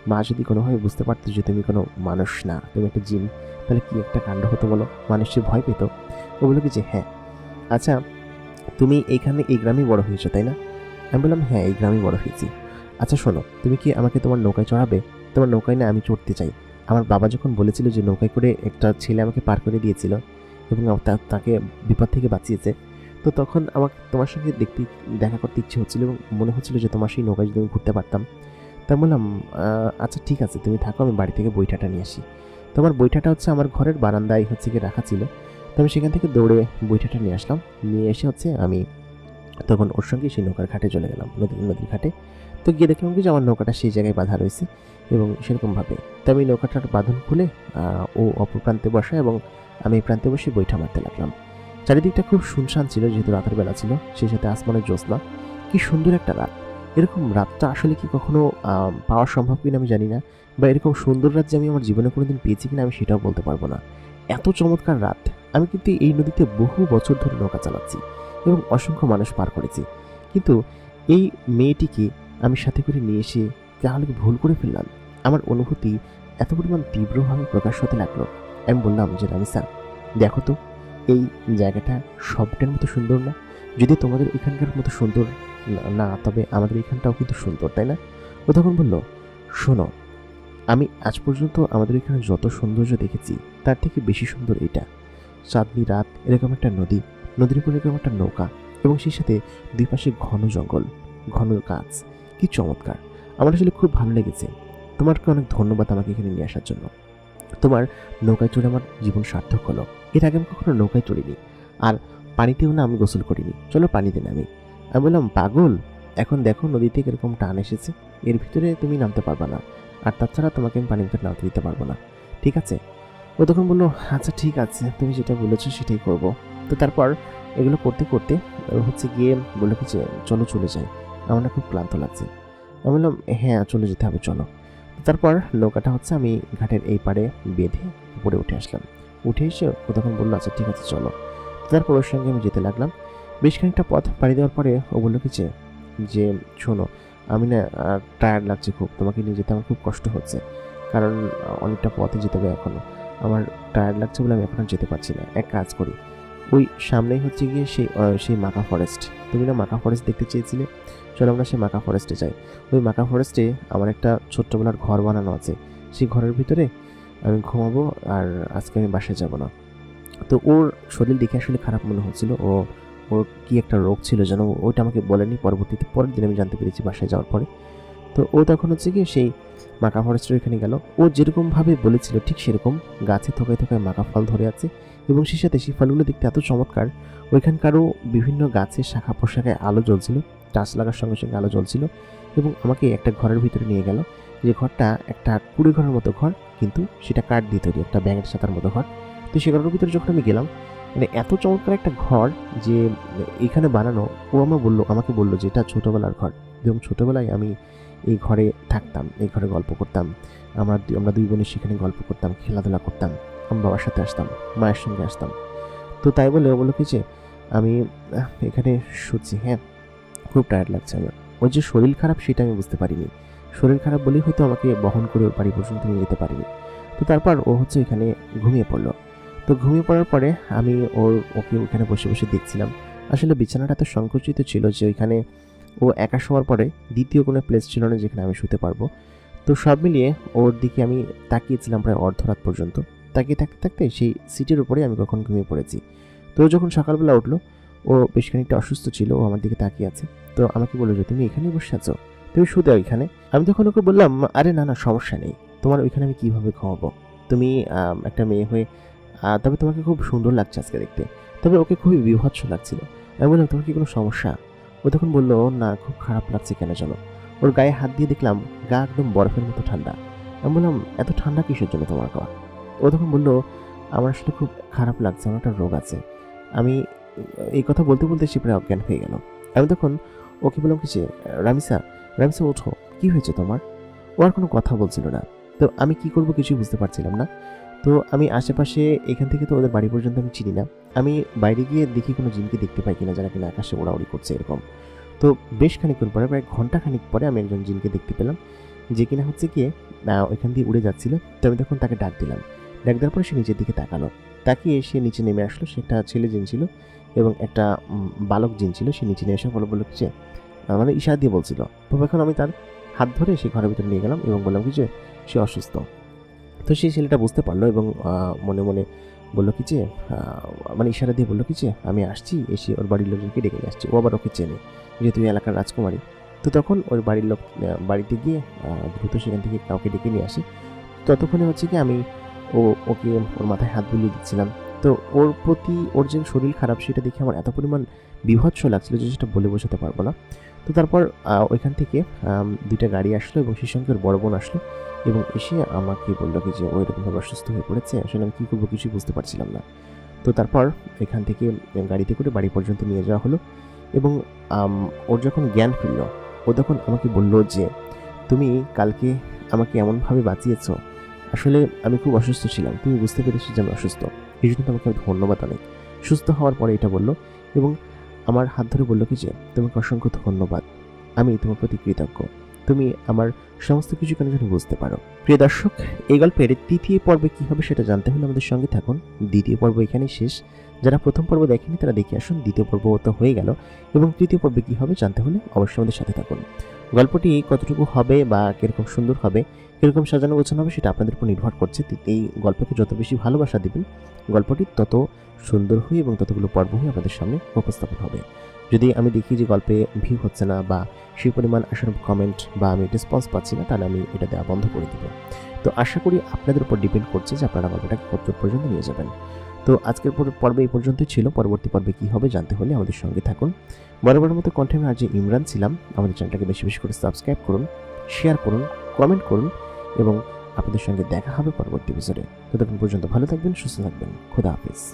মা যদি কোনোভাবে বুঝতে পারতো যে তুমি কোনো মানুষ না, তুমি একটা জিন, তাহলে কি একটা কাণ্ড হতো বলো, মানুষ যে ভয় পেত। ও বললো কি যে হ্যাঁ আচ্ছা তুমি এইখানে এই গ্রামেই বড় হয়েছো তাই না। আমি বললাম হ্যাঁ এই গ্রামেই বড় হয়েছি। আচ্ছা শোনো, তুমি কি আমাকে তোমার নৌকায় চড়াবে, তোমার নৌকায় না আমি চড়তে চাই। আমার বাবা যখন বলেছিল যে নৌকায় করে একটা ছেলে আমাকে পার করে দিয়েছিল এবং তাকে বিপদ থেকে বাঁচিয়েছে, তো তখন আমাকে তোমার সঙ্গে দেখা করতে ইচ্ছে হচ্ছিল এবং মনে হচ্ছিল যে তোমার সেই নৌকায় যদি আমি ঘুরতে পারতাম। তা বললাম আচ্ছা ঠিক আছে তুমি থাকো, আমি বাড়ি থেকে বৈঠাটা নিয়ে আসি। তো আমার বৈঠাটা হচ্ছে আমার ঘরের বারান্দায় হচ্ছে গিয়ে রাখা ছিল, তো আমি সেখান থেকে দৌড়ে বৈঠাটা নিয়ে আসলাম। নিয়ে এসে হচ্ছে আমি তখন ওর সঙ্গে সেই নৌকার ঘাটে চলে গেলাম, নদীর ঘাটে। তো গিয়ে দেখলাম কি যে আমার নৌকাটা সেই জায়গায় বাঁধা রয়েছে, এবং সেরকমভাবে তো আমি নৌকাটার বাঁধন খুলে ও অপর প্রান্তে বসা এবং আমি এই প্রান্তে বসে বৈঠা মারতে লাগলাম। চারিদিকটা খুব শুনশান ছিল, যেহেতু রাতের বেলা ছিল, সেই সাথে আসমানের জ্যোৎস্না। কি সুন্দর একটা রাত, এরকম রাতটা আসলে কি কখনো পাওয়া সম্ভব কিনা আমি জানি না, বা এরকম সুন্দর রাত যে আমি আমার জীবনে কোনোদিন পেয়েছি কিনা আমি সেটাও বলতে পারবো না। এত চমৎকার রাত। আমি কিন্তু এই নদীতে বহু বছর ধরে নৌকা চালাচ্ছি এবং অসংখ্য মানুষ পার করেছি, কিন্তু এই মেয়েটিকে আমি সাথে করে নিয়ে এসে তাহলে কি ভুল করে ফেললাম। আমার অনুভূতি এত পরিমাণ তীব্রভাবে প্রকাশ হতে লাগলো। আমি বললাম যে রামিসা দেখো তো, এই জায়গাটা সবটার মতো সুন্দর না, যদি তোমাদের এখানকার মতো সুন্দর না, তবে আমাদের এখানটাও কিন্তু সুন্দর তাই না। ও তখন বলল শোনো, আমি আজ পর্যন্ত আমাদের এখানে যত সৌন্দর্য দেখেছি তার থেকে বেশি সুন্দর এটা। চাঁদনি রাত, এরকম একটা নদী, নদীর উপর এরকম একটা নৌকা, এবং সেই সাথে দুই পাশে ঘন জঙ্গল, ঘন গাছ, কি চমৎকার। আমার আসলে খুব ভালো লেগেছে। তোমাকে অনেক ধন্যবাদ আমাকে এখানে নিয়ে আসার জন্য। তোমার নৌকায় চড়ে আমার জীবন সার্থক হলো। এর আগে আমি কখনো নৌকায় চড়িনি, আর পানিতেও না আমি গোসল করিনি, চলো পানিতে নামি। আমি বললাম পাগল, এখন দেখো নদীতে কিরকম টান এসেছে, এর ভিতরে তুমি নামতে পারবা না, আর তাছাড়া তোমাকে আমি পানির ভিতরে নামতে দিতে পারবো না, ঠিক আছে। ও তখন বললো আচ্ছা ঠিক আছে, তুমি যেটা বলেছো সেটাই করবো। তো তারপর এগুলো করতে করতে হচ্ছে গিয়ে বললো কি যে চলো চলে যাই, আমার না খুব ক্লান্ত লাগছে। আমি বললাম হ্যাঁ চলে যেতে হবে চলো। তারপর নৌকাটা হচ্ছে আমি ঘাটের এই পাড়ে বেঁধে উপরে উঠে আসলাম। উঠে এসে ও তখন বললো আচ্ছা ঠিক আছে চলো। তারপর ওর সঙ্গে আমি যেতে লাগলাম। বেশ খানিকটা পথ পাড়ি দেওয়ার পরে ও বললো কি যে শোনো, আমি না টায়ার্ড লাগছে খুব, তোমাকে নিয়ে যেতে আমার খুব কষ্ট হচ্ছে, কারণ অনেকটা পথে যেতে হবে এখনও, আমার টায়ার্ড লাগছে বলে আমি এখন যেতে পারছি না। এক কাজ করি, ওই সামনেই হচ্ছে গিয়ে সেই মাকা ফরেস্ট। তুমি না মাকা ফরেস্ট দেখতে চেয়েছিলে, চলো আমরা সেই মাকা ফরেস্টে যাই। ওই মাকা ফরেস্টে আমার একটা ছোট্টবেলার ঘর বানানো আছে, সেই ঘরের ভিতরে আমি ঘুমাবো, আর আজকে আমি বাসায় যাব না। তো ওর শরীর দেখে আসলে খারাপ মনে হচ্ছিল, ওর কি একটা রোগ ছিল যেন, ওইটা আমাকে বলেনি। পরের দিন আমি জানতে পেরেছি বাসায় যাওয়ার পরে। তো ও তখন হচ্ছে গিয়ে সেই মাকা ফরেস্টের এখানে গেল। ও যেরকমভাবে বলেছিল ঠিক সেরকম গাছে থোকায় থোকায় মাকা ফল ধরে আছে, এবং সেই সাথে সেই ফলগুলো দেখতে এত চমৎকার। ওইখানকারও বিভিন্ন গাছের শাখা প্রশাখায় আলো জ্বলছিল, টাচ লাগার সঙ্গে সঙ্গে আলো জ্বলছিল, এবং আমাকে একটা ঘরের ভিতরে নিয়ে গেল। যে ঘরটা একটা কুড়ে ঘরের মতো ঘর, কিন্তু সেটা কাঠ দিয়ে তৈরি, একটা ব্যাঙের ছাতার মতো ঘর। তো সে ঘরের ভিতরে যখন আমি গেলাম, মানে এত চমৎকার একটা ঘর যে এখানে বানানো। ও আমাকে বললো যে এটা ছোটোবেলার ঘর, এবং ছোটোবেলায় আমি এই ঘরে থাকতাম, এই ঘরে গল্প করতাম, আমরা দুই বোনে সেখানে গল্প করতাম, খেলাধুলা করতাম, আমি বাবার সাথে আসতাম, মায়ের সঙ্গে আসতাম। তো তাই বলে ও বললো কি যে আমি এখানে শুচ্ছি, হ্যাঁ খুব টায়ার্ড লাগছে আমার। ওর যে শরীর খারাপ সেটা আমি বুঝতে পারিনি, শরীর খারাপ বলেই হয়তো আমাকে বহন করে ওর বাড়ি পর্যন্ত নিয়ে যেতে পারিনি। তো তারপর ও হচ্ছে এখানে ঘুমিয়ে পড়লো। তো ঘুমিয়ে পড়ার পরে আমি ওকে ওখানে বসে বসে দেখছিলাম। আসলে বিছানাটা এত সংকুচিত ছিল যে ওইখানে ও একা শোয়ার পরে দ্বিতীয় কোনো প্লেস ছিল না যেখানে আমি শুতে পারবো। তো সব মিলিয়ে ওর দিকে আমি তাকিয়েছিলাম প্রায় অর্ধরাত পর্যন্ত। তাকিয়ে থাকতে থাকতে সেই সিটের উপরে আমি কখন ঘুমিয়ে পড়েছি। তো যখন সকালবেলা উঠলো, ও বেশ খানিকটা অসুস্থ ছিল, ও আমার দিকে তাকিয়ে আছে। তো আমাকে বললো যে তুমি এখানেই বসে আছো, তুমি শুতে ওইখানে। আমি তখন ওকে বললাম, আরে না না সমস্যা নেই, তোমার ওইখানে আমি কীভাবে ঘুমাবো, তুমি একটা মেয়ে হয়ে, তবে তোমাকে খুব সুন্দর লাগছে আজকে দেখতে। তবে ওকে খুবই বিভৎস লাগছিল। আমি বললাম তোমার কি কোনো সমস্যা? ও তখন বললো না খুব খারাপ লাগছে কেন যেন। ওর গায়ে হাত দিয়ে দেখলাম গা একদম বরফের মতো ঠান্ডা। আমি বললাম এত ঠান্ডা কিসের জন্য তোমার গা? ও তখন বললো আমার আসলে খুব খারাপ লাগছে, আমার একটা রোগ আছে। আমি এই কথা বলতে বলতে সে প্রায় অজ্ঞান হয়ে গেল। আমি তখন ওকে বললাম কি যে রামিসা, রামিসা ওঠো, কি হয়েছে তোমার? ও আর কোনো কথা বলছিল না। তো আমি কি করব কিছুই বুঝতে পারছিলাম না। তো আমি আশেপাশে, এখান থেকে তো ওদের বাড়ি পর্যন্ত আমি চিনি না, আমি বাইরে গিয়ে দেখি কোনো জিনকে দেখতে পাই কিনা যারা কিনা আকাশে ওড়াউড়ি করছে এরকম। তো বেশ খানিকক্ষণ পরে, প্রায় ঘন্টা খানিক পরে আমি একজন জিনকে দেখতে পেলাম, যে কিনা হচ্ছে গিয়ে ওইখান দিয়ে উড়ে যাচ্ছিল। তো আমি তখন তাকে ডাক দিলাম, ডাক দেওয়ার পরে সে নিচের দিকে তাকালো, তাকিয়ে সে নিচে নেমে আসলো। সে একটা ছেলে জিন ছিল এবং একটা বালক জিন ছিল। সে নিচে নেমে এসে বললো কি যে মানে ইশারা দিয়ে বলছিল। তো এখন আমি তার হাত ধরে সেই ঘরের ভিতরে নিয়ে গেলাম এবং বললাম কি যে সে অসুস্থ। তো সেই ছেলেটা বুঝতে পারলো এবং মনে মনে বললো কি যে মানে ইশারা দিয়ে বললো কি যে আমি আসছি, এসে ওর বাড়ির লোকজনকে ডেকে নিয়ে আসছি। ও আবার ওকে চেনে যেহেতু এলাকার রাজকুমারী। তো তখন ওর বাড়ির লোক বাড়িতে গিয়ে দ্রুত সেখান থেকে কাউকে ডেকে নিয়ে আসে। ততক্ষণে হচ্ছে কি আমি ওকে ওর মাথায় হাত বুলিয়ে দিচ্ছিলাম। তো ওর প্রতি ওর যে শরীর খারাপ সেটা দেখে আমার এত পরিমাণ বিভৎস লাগছিল যে সেটা বলে বোঝাতে পারবো না। তো তারপর ওইখান থেকে দুইটা গাড়ি আসলো এবং সেই সঙ্গে ওর বড় বোন আসলো এবং এসে আমাকে বললো কি যে ও এরকমভাবে অসুস্থ হয়ে পড়েছে। আসলে আমি কী করবো কিছুই বুঝতে পারছিলাম না। তো তারপর এখান থেকে গাড়িতে করে বাড়ি পর্যন্ত নিয়ে যাওয়া হলো এবং ওর যখন জ্ঞান ফিরল, ও তখন আমাকে বললো যে তুমি কালকে আমাকে এমনভাবে বাঁচিয়েছ, আসলে আমি খুব অসুস্থ ছিলাম, তুমি বুঝতে পেরেছো যে আমি অসুস্থ, এই জন্য তোমাকে আমি ধন্যবাদ অনেক। সুস্থ হওয়ার পরে এটা বললো এবং আমার হাত ধরে বললো কি যে তোমাকে অসংখ্য ধন্যবাদ, আমি তোমার প্রতি কৃতজ্ঞ, তুমি আমার সমস্ত কিছু কেন যেন বুঝতে পারো। প্রিয় দর্শক, এই গল্পের তৃতীয় পর্বে কী হবে সেটা জানতে হলে আমাদের সঙ্গে থাকুন। দ্বিতীয় পর্ব এখানেই শেষ। যারা প্রথম পর্ব দেখেনি তারা দেখে আসুন, দ্বিতীয় পর্ব তো হয়ে গেল এবং তৃতীয় পর্বে কী হবে জানতে হলে অবশ্যই আমাদের সাথে থাকুন। গল্পটি কতটুকু হবে বা কীরকম সুন্দর হবে, কীরকম সাজানো গোছানো হবে সেটা আপনাদের উপর নির্ভর করছে। এই গল্পকে যত বেশি ভালোবাসা দিবেন, গল্পটি তত সুন্দর হয়ে এবং ততগুলো পর্ব হয়ে আপনাদের সামনে উপস্থাপন হবে। যদি আমি দেখি যে গল্পে ভিউ হচ্ছে না বা সেই পরিমাণ আশানুরূপ কমেন্ট বা আমি রেসপন্স পাচ্ছি না, তাহলে আমি এটা দেওয়া বন্ধ করে দেব। তো আশা করি আপনাদের উপর ডিপেন্ড করছে যে আপনারা গল্পটাকে কত পর্যন্ত নিয়ে যাবেন। তো আজকের পর্বে এই পর্যন্তই ছিল। পরবর্তী পর্বে কী হবে জানতে হলে আমাদের সঙ্গে থাকুন। বরাবরের মতো কন্টেন্ট আর যে ইমরান ছিলাম, আমাদের চ্যানেলটাকে বেশি বেশি করে সাবস্ক্রাইব করুন, শেয়ার করুন, কমেন্ট করুন এবং আপনাদের সঙ্গে দেখা হবে পরবর্তী এপিসোডে। ততক্ষণ পর্যন্ত ভালো থাকবেন, সুস্থ থাকবেন। খোদা হাফেজ।